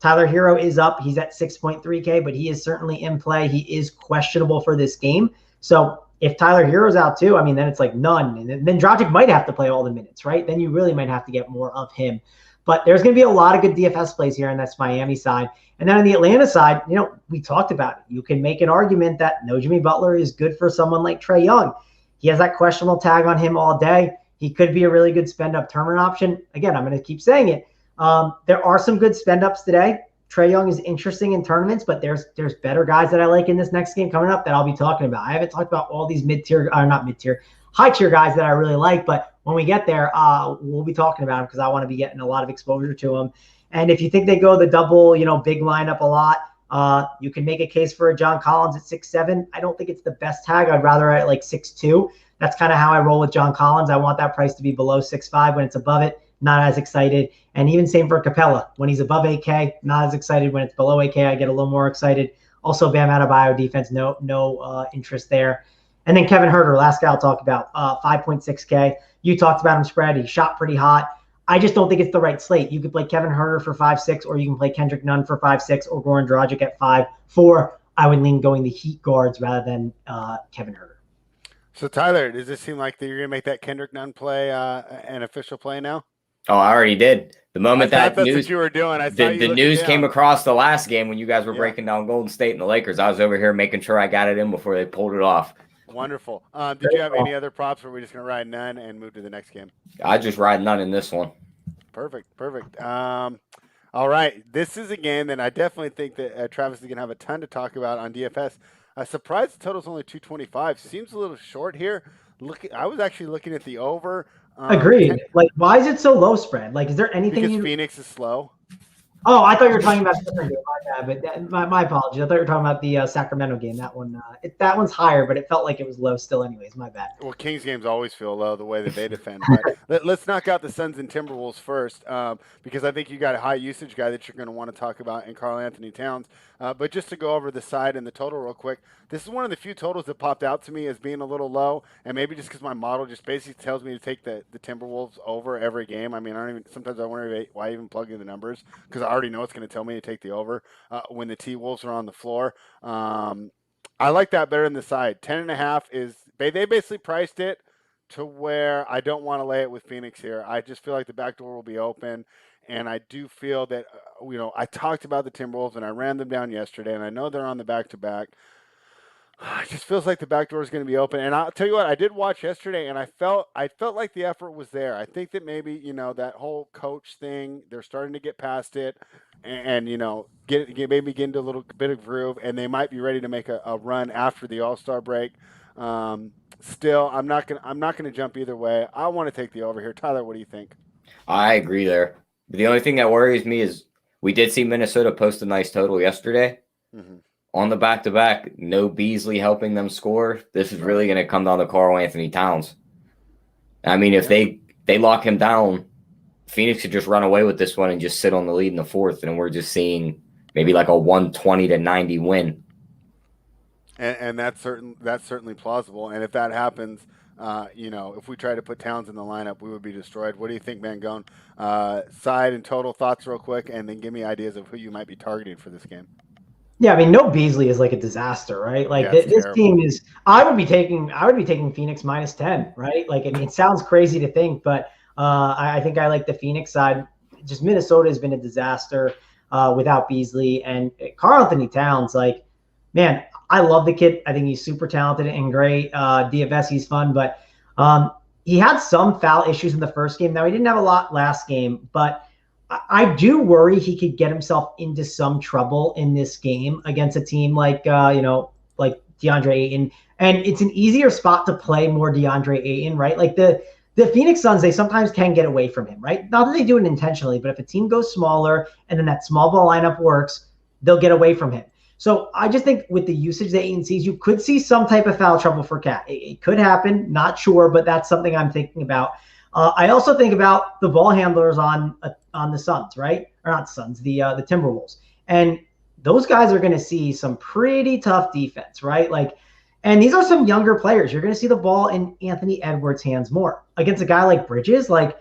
B: Tyler Hero is up. He's at 6.3K, but he is certainly in play. He is questionable for this game. So if Tyler Hero's out too, I mean, then it's like none. And then Dragic might have to play all the minutes, right? Then you really might have to get more of him. But there's going to be a lot of good DFS plays here, and that's Miami side. And then on the Atlanta side, we talked about it. You can make an argument that no Jimmy Butler is good for someone like Trae Young. He has that questionable tag on him all day. He could be a really good spend-up tournament option. Again, I'm going to keep saying it. There are some good spend-ups today. Trae Young is interesting in tournaments, but there's better guys that I like in this next game coming up that I'll be talking about. I haven't talked about all these high-tier guys that I really like, but when we get there, we'll be talking about them because I want to be getting a lot of exposure to them. And if you think they go the double, big lineup a lot, You can make a case for a John Collins at 6'7". I don't think it's the best tag. I'd rather at like 6'2". That's kind of how I roll with John Collins. I want that price to be below 6'5". When it's above it, not as excited. And even same for Capella. When he's above 8K, not as excited. When it's below 8K, I get a little more excited. Also, Bam Adebayo defense, no interest there. And then Kevin Huerter, last guy I'll talk about, 5.6K. You talked about him spread. He shot pretty hot. I just don't think it's the right slate. You could play Kevin Huerter for 5.6, or you can play Kendrick Nunn for 5.6, or Goran Dragic at 5.4. I would lean going the Heat guards rather than Kevin Huerter.
A: So, Tyler, does this seem like you're going to make that Kendrick Nunn play an official play now?
C: Oh, I already did. The moment
A: that's
C: news
A: what you were doing,
C: the news came across the last game when you guys were breaking down Golden State and the Lakers, I was over here making sure I got it in before they pulled it off.
A: Wonderful. Did you have any other props, or are we just going to ride none and move to the next game?
C: I just ride none in this one.
A: Perfect. All right. This is a game that I definitely think that Travis is going to have a ton to talk about on DFS. Surprised the total's only 225. Seems a little short here. I was actually looking at the over.
B: Agreed. Like, why is it so low spread? Like, is there anything?
A: Because Phoenix is slow.
B: Oh, I thought you were talking about a different game. My apologies. I thought you were talking about the Sacramento game. That one, that one's higher, but it felt like it was low still anyways. My bad.
A: Well, Kings games always feel low the way that they defend. But let's knock out the Suns and Timberwolves first, because I think you got a high usage guy that you're going to want to talk about in Karl Anthony Towns. But just to go over the side and the total real quick, this is one of the few totals that popped out to me as being a little low, and maybe just because my model just basically tells me to take the Timberwolves over every game. I mean, sometimes I wonder why I even plug in the numbers, because I already know it's going to tell me to take the over when the T-Wolves are on the floor. I like that better than the side. 10.5 is they basically priced it to where I don't want to lay it with Phoenix here. I just feel like the back door will be open. And I do feel that, I talked about the Timberwolves and I ran them down yesterday, and I know they're on the back-to-back. It just feels like the back door is going to be open. And I'll tell you what, I did watch yesterday, and I felt like the effort was there. I think that maybe, that whole coach thing, they're starting to get past it and maybe get into a little bit of groove, and they might be ready to make a run after the All-Star break. Still, I'm not gonna jump either way. I want to take the over here. Tyler, what do you think?
C: I agree there. The only thing that worries me is we did see Minnesota post a nice total yesterday. Mm-hmm. On the back-to-back, no Beasley helping them score. This is really going to come down to Karl Anthony Towns. I mean, if they lock him down, Phoenix could just run away with this one and just sit on the lead in the fourth, and we're just seeing maybe like a 120-90 win.
A: And that's certainly plausible. And if that happens, if we try to put Towns in the lineup, we would be destroyed. What do you think, Mangone? Side and total thoughts real quick, and then give me ideas of who you might be targeting for this game.
B: Yeah, I mean, no Beasley is like a disaster, right? Like this team is. I would be taking Phoenix -10, right? Like, I mean, it sounds crazy to think, but I think I like the Phoenix side. Just Minnesota has been a disaster without Beasley and Karl Anthony Towns. Like, man, I love the kid. I think he's super talented and great. DFS, he's fun, but he had some foul issues in the first game. Now, he didn't have a lot last game, but I do worry he could get himself into some trouble in this game against a team like DeAndre Ayton. And it's an easier spot to play more DeAndre Ayton, right? Like the Phoenix Suns, they sometimes can get away from him, right? Not that they do it intentionally, but if a team goes smaller and then that small ball lineup works, they'll get away from him. So I just think with the usage that Ayton sees, you could see some type of foul trouble for Cat. It could happen, not sure, but that's something I'm thinking about. I also think about the ball handlers on the Suns, right? Or not Suns, the Timberwolves. And those guys are going to see some pretty tough defense, right? Like, and these are some younger players. You're going to see the ball in Anthony Edwards' hands more. Against a guy like Bridges, like,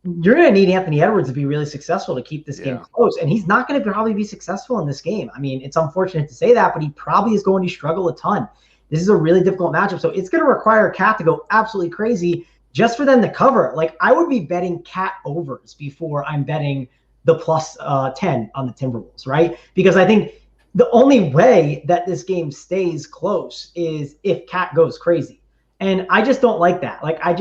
B: you're going to need Anthony Edwards to be really successful to keep this game close. And he's not going to probably be successful in this game. I mean, it's unfortunate to say that, but he probably is going to struggle a ton. This is a really difficult matchup. So it's going to require Cat to go absolutely crazy just for them to cover. Like, I would be betting Cat overs before I'm betting the plus 10 on the Timberwolves, right? Because I think the only way that this game stays close is if Cat goes crazy. And I just don't like that. Like, I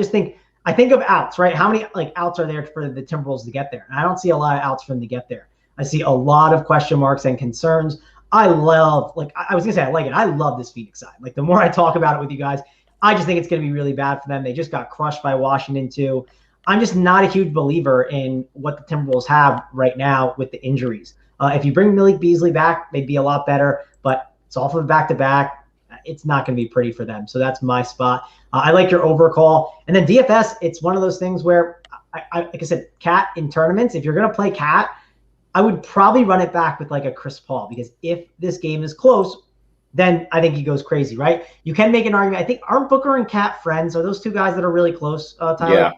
B: think of outs, right? How many outs are there for the Timberwolves to get there? And I don't see a lot of outs for them to get there. I see a lot of question marks and concerns. I love, I was going to say I like it. I love this Phoenix side. Like, the more I talk about it with you guys, I just think it's going to be really bad for them. They just got crushed by Washington too. I'm just not a huge believer in what the Timberwolves have right now with the injuries. If you bring Malik Beasley back, they'd be a lot better, but it's off of back-to-back. It's not going to be pretty for them. So that's my spot. I like your overcall. And then DFS, it's one of those things where, like I said, Cat in tournaments, if you're going to play Cat, I would probably run it back with like a Chris Paul, because if this game is close, then I think he goes crazy, right? You can make an argument. I think, aren't Booker and Cat friends? Are those two guys that are really close, Tyler?
C: Yeah.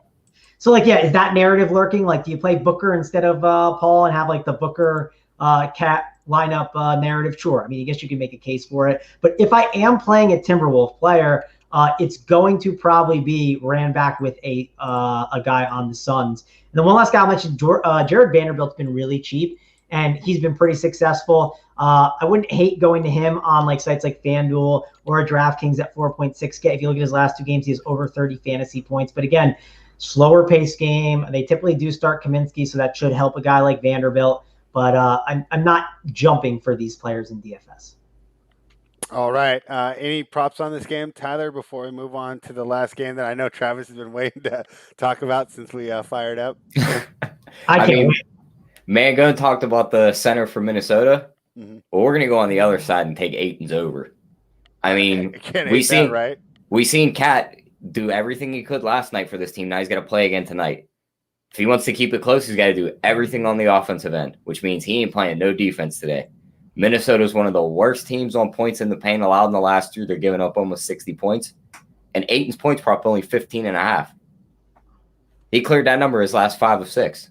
B: So, like, yeah, is that narrative lurking? Like, do you play Booker instead of Paul and have, like, the Booker Cat lineup narrative? Sure. I mean, I guess you can make a case for it. But if I am playing a Timberwolf player, it's going to probably be ran back with a guy on the Suns. And then one last guy I mentioned, Jared Vanderbilt's been really cheap, and he's been pretty successful. I wouldn't hate going to him on like sites like FanDuel or DraftKings at 4.6K. If you look at his last 2 games, he has over 30 fantasy points. But again, slower pace game. They typically do start Kaminsky, so that should help a guy like Vanderbilt. But I'm not jumping for these players in DFS.
A: All right. Any props on this game, Tyler, before we move on to the last game that I know Travis has been waiting to talk about since we fired up?
B: I mean,
C: Mangone talked about the center for Minnesota.
A: Mm-hmm.
C: Well, we're going to go on the other side and take Ayton's over. I mean,
A: right?
C: we seen Cat do everything he could last night for this team. Now he's got to play again tonight. If he wants to keep it close, he's got to do everything on the offensive end, which means he ain't playing no defense today. Minnesota's one of the worst teams on points in the paint allowed in the last year. They're giving up almost 60 points. And Ayton's points prop only 15.5. He cleared that number his last 5 of 6.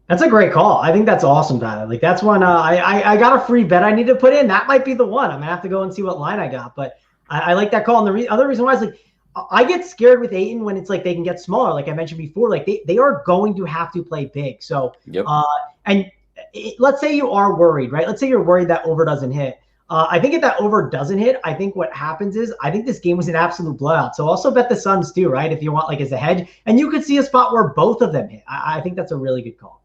B: That's a great call. I think that's awesome, Tyler. Like, that's one I got a free bet I need to put in. That might be the one. I'm going to have to go and see what line I got. But I like that call. And the other reason why is, like, I get scared with Ayton when it's like they can get smaller. Like I mentioned before, like they are going to have to play big. So,
C: yep.
B: Let's say you are worried, right? Let's say you're worried that over doesn't hit. I think if that over doesn't hit, I think what happens is I think this game was an absolute blowout. So also bet the Suns too, right? If you want, like, as a hedge, and you could see a spot where both of them hit. I think that's a really good call.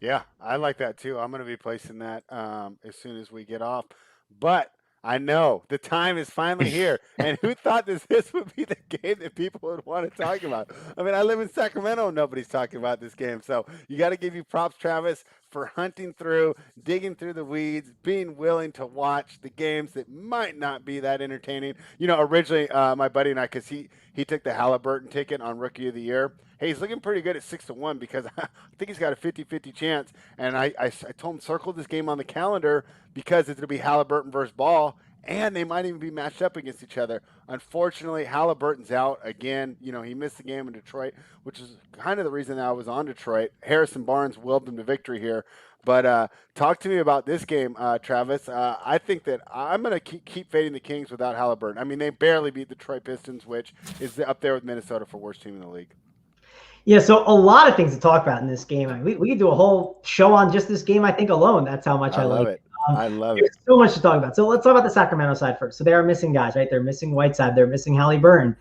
A: Yeah, I like that too. I'm going to be placing that as soon as we get off. But I know the time is finally here. And who thought this would be the game that people would want to talk about? I mean, I live in Sacramento and nobody's talking about this game. So you got to give you props, Travis, for hunting through, digging through the weeds, being willing to watch the games that might not be that entertaining. You know, originally my buddy and I, because he took the Halliburton ticket on Rookie of the Year. Hey, he's looking pretty good at 6-1 because I think he's got a 50-50 chance. And I told him circle this game on the calendar because it'll be Halliburton versus Ball, and they might even be matched up against each other. Unfortunately, Halliburton's out again. You know, he missed the game in Detroit, which is kind of the reason that I was on Detroit. Harrison Barnes willed them to victory here. But talk to me about this game, Travis. I think that I'm going to keep fading the Kings without Halliburton. I mean, they barely beat the Detroit Pistons, which is up there with Minnesota for worst team in the league.
B: Yeah, so a lot of things to talk about in this game. I mean, we could do a whole show on just this game, I think, alone. That's how much I love it.
A: I love it.
B: There's so much to talk about. So let's talk about the Sacramento side first. So they are missing guys, right? They're missing Whiteside. They're missing Halliburton.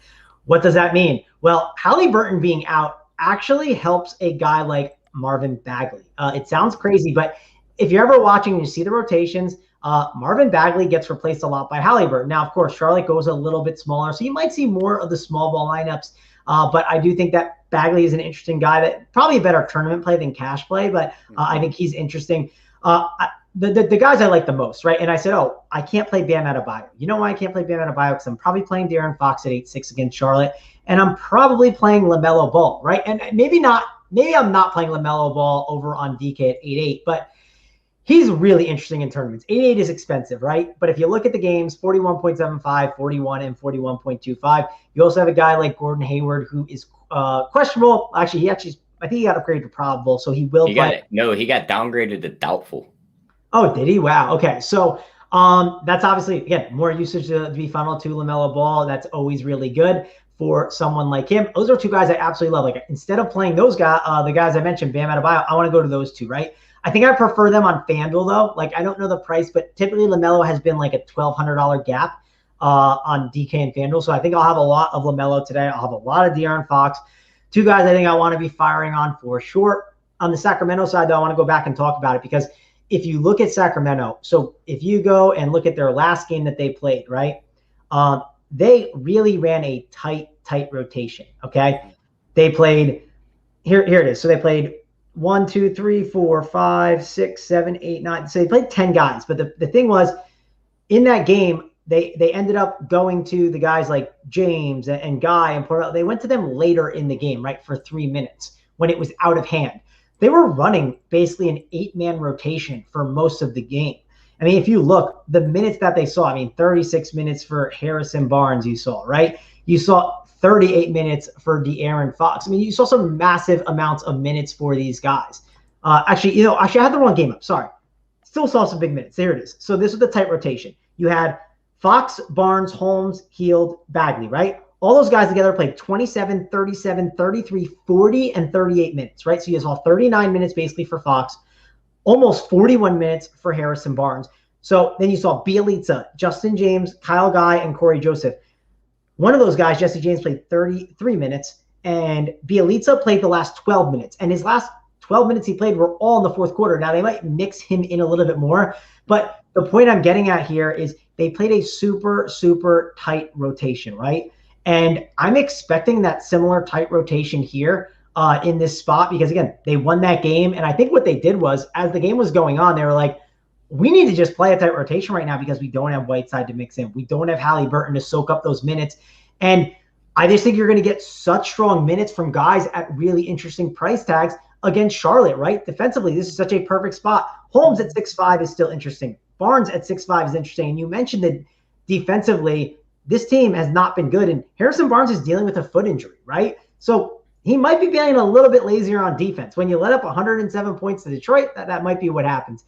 B: What does that mean? Well, Halliburton being out actually helps a guy like Marvin Bagley. It sounds crazy, but if you're ever watching and you see the rotations, Marvin Bagley gets replaced a lot by Halliburton. Now, of course, Charlotte goes a little bit smaller, so you might see more of the small ball lineups. But I do think that Bagley is an interesting guy, that probably a better tournament play than cash play, but I think he's interesting. The guys I like the most, right? And I said, I can't play Bam Adebayo. You know why I can't play Bam Adebayo? Because I'm probably playing De'Aaron Fox at 8-6 against Charlotte, and I'm probably playing LaMelo Ball, right? And maybe I'm not playing LaMelo Ball over on DK at 8-8, but he's really interesting in tournaments. 8-8 is expensive, right? But if you look at the games, 41.75, 41, and 41.25. You also have a guy like Gordon Hayward who is questionable. Actually, I think he got upgraded to probable, so he will play.
C: He got downgraded to doubtful.
B: Oh, did he? Wow. Okay. So that's obviously, again, more usage to be funneled to LaMelo Ball. That's always really good for someone like him. Those are two guys I absolutely love. Like, instead of playing those guys, the guys I mentioned, Bam Adebayo, I want to go to those two, right? I think I prefer them on FanDuel, though. Like, I don't know the price, but typically LaMelo has been like a $1,200 gap on DK and FanDuel. So I think I'll have a lot of LaMelo today. I'll have a lot of De'Aaron Fox. Two guys I think I want to be firing on for sure. On the Sacramento side, though, I want to go back and talk about it, because if you look at Sacramento, so if you go and look at their last game that they played, right, they really ran a tight rotation, okay? They played, here it is. So they played 1, 2, 3, 4, 5, 6, 7, 8, 9. So they played 10 guys. But the thing was, in that game, they ended up going to the guys like James and Guy and Porter. They went to them later in the game, right, for 3 minutes when it was out of hand. They were running basically an 8-man rotation for most of the game. I mean, if you look, the minutes that they saw, I mean, 36 minutes for Harrison Barnes you saw, right? You saw 38 minutes for De'Aaron Fox. I mean, you saw some massive amounts of minutes for these guys. Actually, I had the wrong game up. Sorry. Still saw some big minutes. There it is. So this was the tight rotation. You had Fox, Barnes, Holmes, Hield, Bagley, right? All those guys together played 27, 37, 33, 40, and 38 minutes, right? So you saw 39 minutes basically for Fox, almost 41 minutes for Harrison Barnes. So then you saw Bjelica, Justin James, Kyle Guy, and Corey Joseph. One of those guys, Jesse James, played 33 minutes, and Bjelica played the last 12 minutes. And his last 12 minutes he played were all in the fourth quarter. Now, they might mix him in a little bit more, but the point I'm getting at here is they played a super, super tight rotation, right? And I'm expecting that similar tight rotation here in this spot because, again, they won that game. And I think what they did was, as the game was going on, they were like, we need to just play a tight rotation right now because we don't have Whiteside to mix in. We don't have Halliburton to soak up those minutes. And I just think you're going to get such strong minutes from guys at really interesting price tags against Charlotte, right? Defensively, this is such a perfect spot. Holmes at 6'5" is still interesting. Barnes at 6'5" is interesting. And you mentioned that defensively, this team has not been good. And Harrison Barnes is dealing with a foot injury, right? So he might be being a little bit lazier on defense. When you let up 107 points to Detroit, that might be what happens.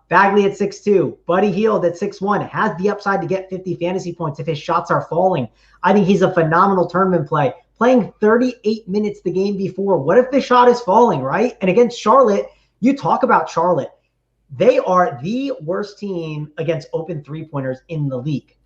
B: Bagley at 6'2", Buddy Hield at 6'1", has the upside to get 50 fantasy points if his shots are falling. I think he's a phenomenal tournament play. Playing 38 minutes the game before. What if the shot is falling, right? And against Charlotte, you talk about Charlotte. They are the worst team against open three-pointers in the league.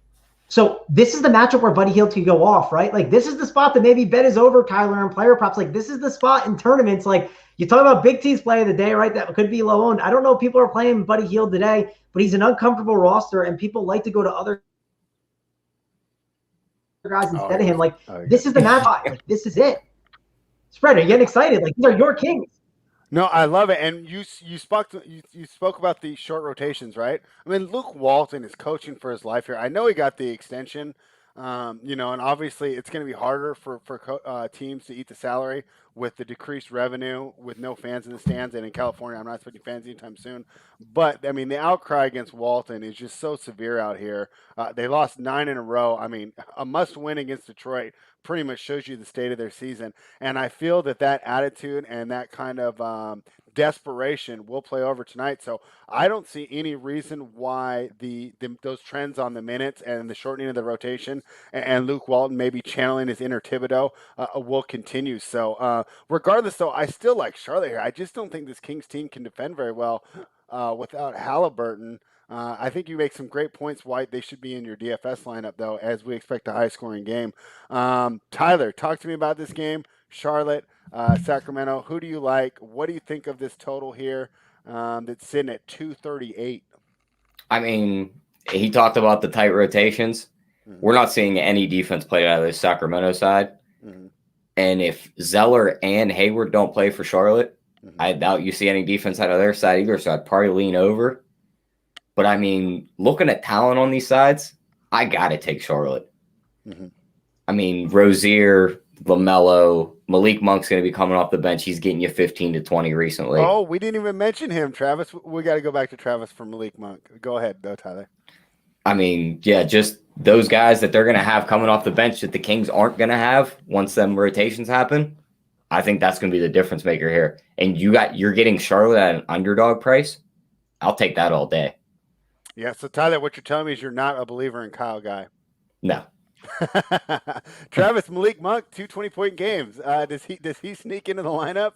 B: So this is the matchup where Buddy Hield could go off, right? Like, this is the spot that maybe bet is over, Tyler, and player props. Like, this is the spot in tournaments. Like, you talk about big teams play of the day, right? That could be low owned. I don't know if people are playing Buddy Hield today, but he's an uncomfortable roster, and people like to go to other guys instead of him. Like, this is the matchup. Like, this is it. Spread, are you getting excited? Like, these are your Kings.
A: No, I love it. And you spoke about the short rotations, right? I mean, Luke Walton is coaching for his life here. I know he got the extension, and obviously it's going to be harder for teams to eat the salary with the decreased revenue, with no fans in the stands. And in California, I'm not expecting fans anytime soon. But, I mean, the outcry against Walton is just so severe out here. They lost 9 in a row. I mean, a must-win against Detroit pretty much shows you the state of their season. And I feel that attitude and that kind of desperation will play over tonight. So I don't see any reason why those trends on the minutes and the shortening of the rotation and Luke Walton maybe channeling his inner Thibodeau will continue. So regardless, though, I still like Charlotte here. I just don't think this Kings team can defend very well without Halliburton. I think you make some great points why they should be in your DFS lineup, though, as we expect a high-scoring game. Tyler, talk to me about this game. Charlotte, Sacramento, who do you like? What do you think of this total here that's sitting at 238?
C: I mean, he talked about the tight rotations. Mm-hmm. We're not seeing any defense played out of the Sacramento side. Mm-hmm. And if Zeller and Hayward don't play for Charlotte, mm-hmm. I doubt you see any defense out of their side either, so I'd probably lean over. But, I mean, looking at talent on these sides, I got to take Charlotte. Mm-hmm. I mean, Rozier, LaMelo, Malik Monk's going to be coming off the bench. He's getting you 15 to 20 recently.
A: Oh, we didn't even mention him, Travis. We got to go back to Travis for Malik Monk. Go ahead, though, Tyler.
C: I mean, yeah, just those guys that they're going to have coming off the bench that the Kings aren't going to have once them rotations happen. I think that's going to be the difference maker here. And you're getting Charlotte at an underdog price. I'll take that all day.
A: Yeah, so Tyler, what you're telling me is you're not a believer in Kyle Guy.
C: No.
A: Travis, Malik Monk, 2 20-point games. Does he sneak into the lineup?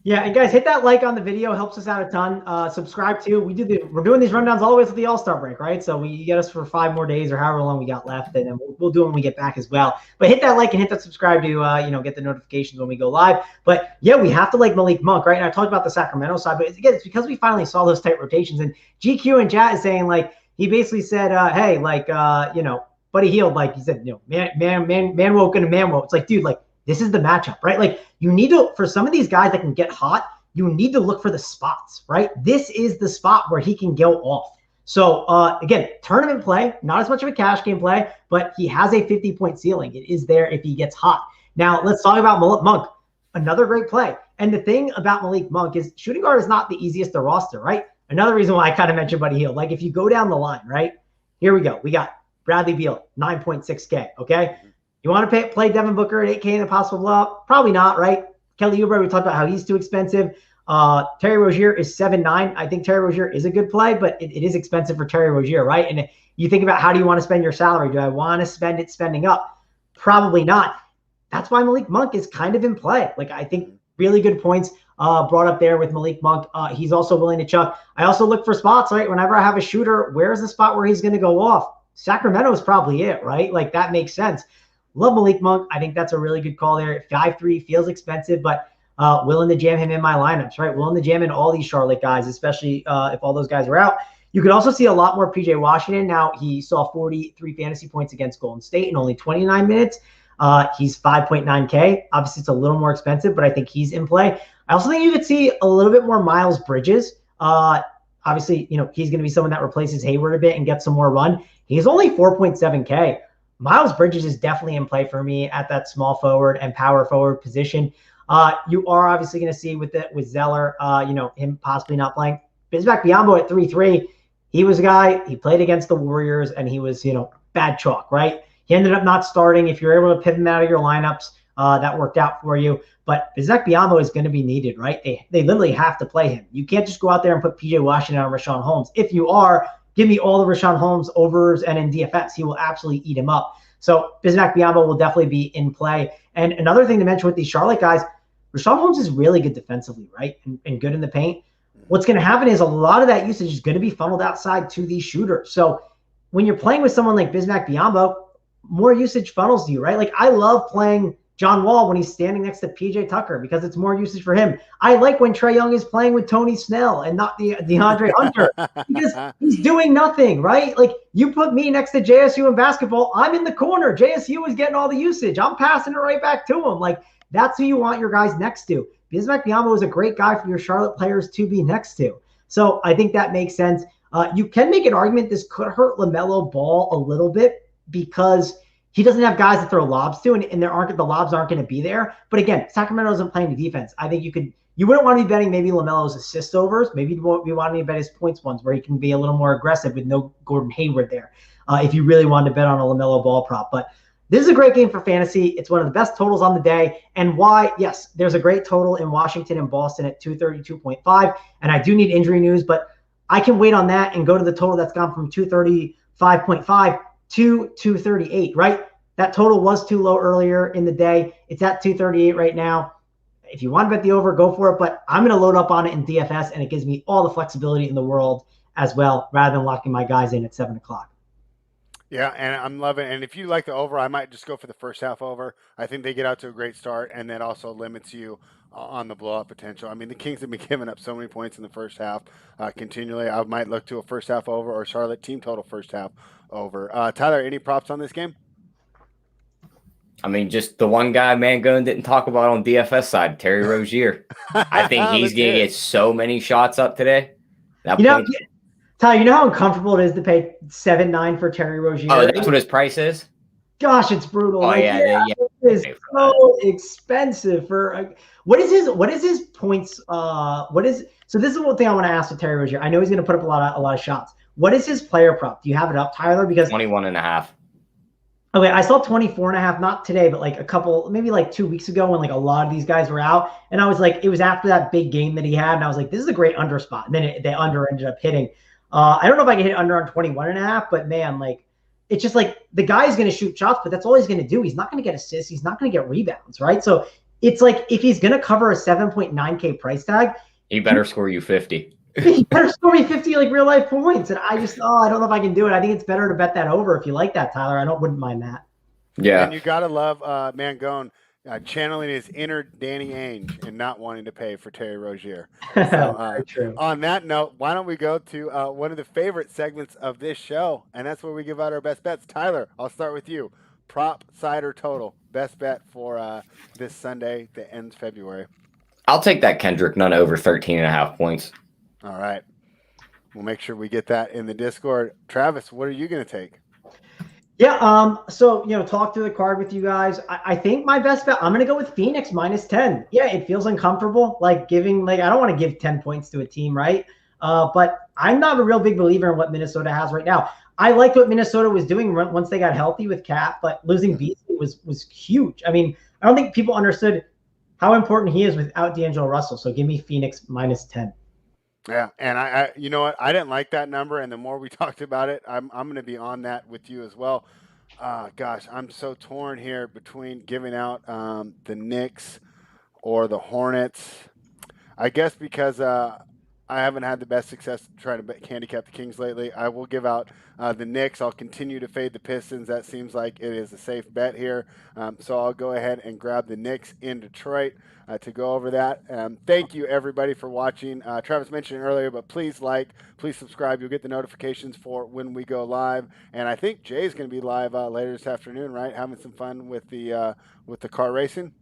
B: Yeah, and guys, hit that like on the video. Helps us out a ton. Subscribe too. We're doing these rundowns all the way to the All-Star break, right? So you get us for 5 more days or however long we got left, and then we'll do it when we get back as well. But hit that like and hit that subscribe to get the notifications when we go live. But yeah, we have to like Malik Monk, right? And I talked about the Sacramento side, but again, it's because we finally saw those tight rotations. And GQ in chat is saying, like, he basically said, hey, like, Buddy Hield, like he said, man woke into man woke. It's like, dude, like, this is the matchup, right? Like, you need to, for some of these guys that can get hot, you need to look for the spots, right? This is the spot where he can go off. So again, tournament play, not as much of a cash game play, but he has a 50-point ceiling. It is there if he gets hot. Now let's talk about Monk. Another great play. And the thing about Malik Monk is shooting guard is not the easiest to roster, right? Another reason why I kind of mentioned Buddy Hield. Like if you go down the line, right? Here we go. We got Bradley Beal, 9.6K, okay? You want to play Devin Booker at 8K in a possible blowout? Probably not, right? Kelly Oubre, we talked about how he's too expensive. Terry Rozier is 7.9. I think Terry Rozier is a good play, but it is expensive for Terry Rozier, right? And you think about how do you want to spend your salary? Do I want to spend it spending up? Probably not. That's why Malik Monk is kind of in play. Like I think really good points brought up there with Malik Monk. He's also willing to chuck. I also look for spots, right? Whenever I have a shooter, where's the spot where he's going to go off? Sacramento is probably it, right? Like that makes sense. Love Malik Monk. I think that's a really good call there. 5'3" feels expensive, but willing to jam him in my lineups, right? Willing to jam in all these Charlotte guys, especially if all those guys are out. You could also see a lot more PJ Washington. Now he saw 43 fantasy points against Golden State in only 29 minutes. He's 5.9K. Obviously, it's a little more expensive, but I think he's in play. I also think you could see a little bit more Miles Bridges. Obviously, he's going to be someone that replaces Hayward a bit and gets some more run. He's only 4.7K. Miles Bridges is definitely in play for me at that small forward and power forward position. You are obviously going to see with Zeller, him possibly not playing. Bismack Biyombo at 3.3. He was a guy, he played against the Warriors, and he was, bad chalk, right? He ended up not starting. If you're able to pivot him out of your lineups, that worked out for you. But Bismack Biyombo is going to be needed, right? They literally have to play him. You can't just go out there and put PJ Washington on Rashawn Holmes. If you are, give me all the Rashawn Holmes overs and in DFS. He will absolutely eat him up. So Bismack Biyombo will definitely be in play. And another thing to mention with these Charlotte guys, Rashawn Holmes is really good defensively, right? And good in the paint. What's going to happen is a lot of that usage is going to be funneled outside to these shooters. So when you're playing with someone like Bismack Biyombo, more usage funnels to you, right? Like I love playing John Wall when he's standing next to PJ Tucker because it's more usage for him. I like when Trae Young is playing with Tony Snell and not DeAndre Hunter because he's doing nothing, right? Like you put me next to JSU in basketball, I'm in the corner. JSU is getting all the usage. I'm passing it right back to him. Like that's who you want your guys next to. Bismack Biyombo is a great guy for your Charlotte players to be next to. So I think that makes sense. You can make an argument this could hurt LaMelo Ball a little bit because he doesn't have guys to throw lobs to, and the lobs aren't going to be there. But again, Sacramento isn't playing the defense. I think you wouldn't want to be betting maybe LaMelo's assist overs. Maybe you won't be wanting to bet his points ones where he can be a little more aggressive with no Gordon Hayward there. If you really wanted to bet on a LaMelo Ball prop, but this is a great game for fantasy. It's one of the best totals on the day. And why? Yes, there's a great total in Washington and Boston at 232.5. And I do need injury news, but I can wait on that and go to the total that's gone from 235.5 to 238, right? That total was too low earlier in the day. It's at 238 right now. If you want to bet the over, go for it. But I'm going to load up on it in DFS, and it gives me all the flexibility in the world as well, rather than locking my guys in at 7 o'clock.
A: Yeah, and I'm loving it. And if you like the over, I might just go for the first half over. I think they get out to a great start, and that also limits you on the blowout potential. I mean, the Kings have been giving up so many points in the first half continually. I might look to a first half over or Charlotte team total first half over. Tyler, any props on this game?
C: I mean, just the one guy Mangone didn't talk about on DFS side, Terry Rozier. I think he's going to get so many shots up today.
B: Tyler, you know how uncomfortable it is to pay 7.9 for Terry Rozier?
C: Oh, that's what his price is?
B: Gosh, it's brutal.
C: Oh, yeah.
B: It is so expensive for what is his points? So this is one thing I want to ask with Terry Rozier. I know he's going to put up a lot of shots. What is his player prop? Do you have it up, Tyler? Because
C: 21.5.
B: Okay, I saw 24.5, not today, but maybe 2 weeks ago when a lot of these guys were out. And I was like, it was after that big game that he had. And I was like, this is a great under spot. And then the under ended up hitting. I don't know if I can hit under on 21.5, but man, it's just the guy's going to shoot shots, but that's all he's going to do. He's not going to get assists. He's not going to get rebounds, right? So it's if he's going to cover a 7.9K price tag,
C: he better score you 50.
B: He better score me 50 real life points. And I just, I don't know if I can do it. I think it's better to bet that over if you like that, Tyler. I wouldn't mind that.
C: Yeah.
A: And you got to love Mangone channeling his inner Danny Ainge and not wanting to pay for Terry Rozier. So,
B: true.
A: On that note, why don't we go to one of the favorite segments of this show, and that's where we give out our best bets. Tyler, I'll start with you. Prop, side, or total. Best bet for this Sunday that ends February.
C: I'll take that Kendrick Nunn over 13.5 points.
A: All right. We'll make sure we get that in the Discord. Travis, what are you going to take?
B: Yeah, so talk through the card with you guys. I think my best bet, I'm gonna go with Phoenix -10. Yeah, it feels uncomfortable, like giving I don't want to give 10 points to a team, right? But I'm not a real big believer in what Minnesota has right now. I liked what Minnesota was doing once they got healthy with Cap, but losing Beasley was huge. I mean, I don't think people understood how important he is without D'Angelo Russell. So give me Phoenix -10.
A: Yeah, and I you know what? I didn't like that number, and the more we talked about it, I'm going to be on that with you as well. Gosh, I'm so torn here between giving out the Knicks or the Hornets. I guess because I haven't had the best success trying to handicap the Kings lately. I will give out the Knicks. I'll continue to fade the Pistons. That seems like it is a safe bet here. So I'll go ahead and grab the Knicks in Detroit to go over that. Thank you, everybody, for watching. Travis mentioned it earlier, but please please subscribe. You'll get the notifications for when we go live. And I think Jay's going to be live later this afternoon, right? Having some fun with the car racing.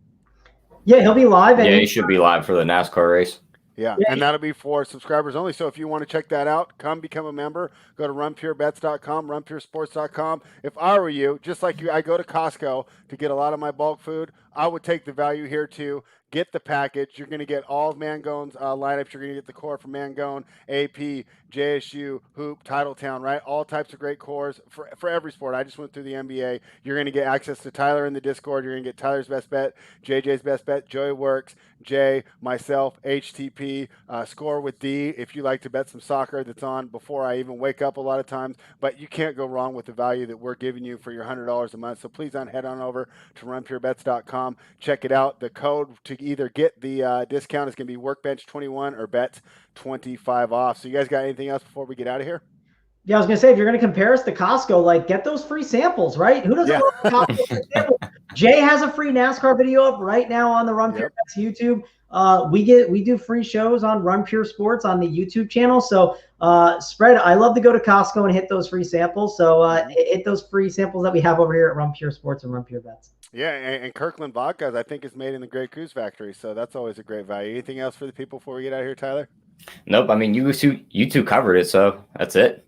B: Yeah, he'll be live.
C: Yeah, he should be live for the NASCAR race.
A: Yeah, and that'll be for subscribers only. So if you want to check that out, come become a member. Go to runpurebets.com, runpuresports.com. If I were you, just like you, I go to Costco to get a lot of my bulk food. I would take the value here too. Get the package. You're going to get all of Mangone's lineups. You're going to get the core from Mangone, AP, JSU, Hoop, Titletown, right? All types of great cores for every sport. I just went through the NBA. You're going to get access to Tyler in the Discord. You're going to get Tyler's best bet, JJ's best bet, Joey Works, Jay, myself, HTP, Score with D. If you like to bet some soccer, that's on before I even wake up a lot of times. But you can't go wrong with the value that we're giving you for your $100 a month. So please head on over to runpurebets.com. Check it out. The code to either get the discount is going to be Workbench21 or Bet25 off. So you guys got anything else before we get out of here?
B: Yeah, I was going to say, if you're going to compare us to Costco, get those free samples, right? Who doesn't love Costco free samples? Jay has a free NASCAR video up right now on the Run Pure Bets YouTube. We do free shows on Run Pure Sports on the YouTube channel. So I love to go to Costco and hit those free samples. So hit those free samples that we have over here at Run Pure Sports and Run Pure Bets.
A: Yeah, and Kirkland Vodka, I think, is made in the Grey Goose factory. So that's always a great value. Anything else for the people before we get out of here, Tyler?
C: Nope. I mean, you two covered it, so that's it.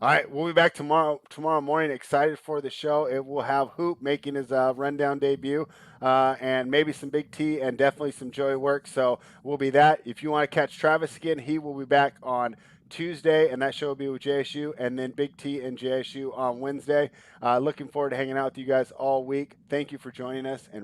A: All right, we'll be back tomorrow morning. Excited for the show. It will have Hoop making his rundown debut, and maybe some Big T and definitely some Joey Work. So we'll be that. If you want to catch Travis again, he will be back on Tuesday, and that show will be with JSU, and then Big T and JSU on Wednesday. Looking forward to hanging out with you guys all week. Thank you for joining us. And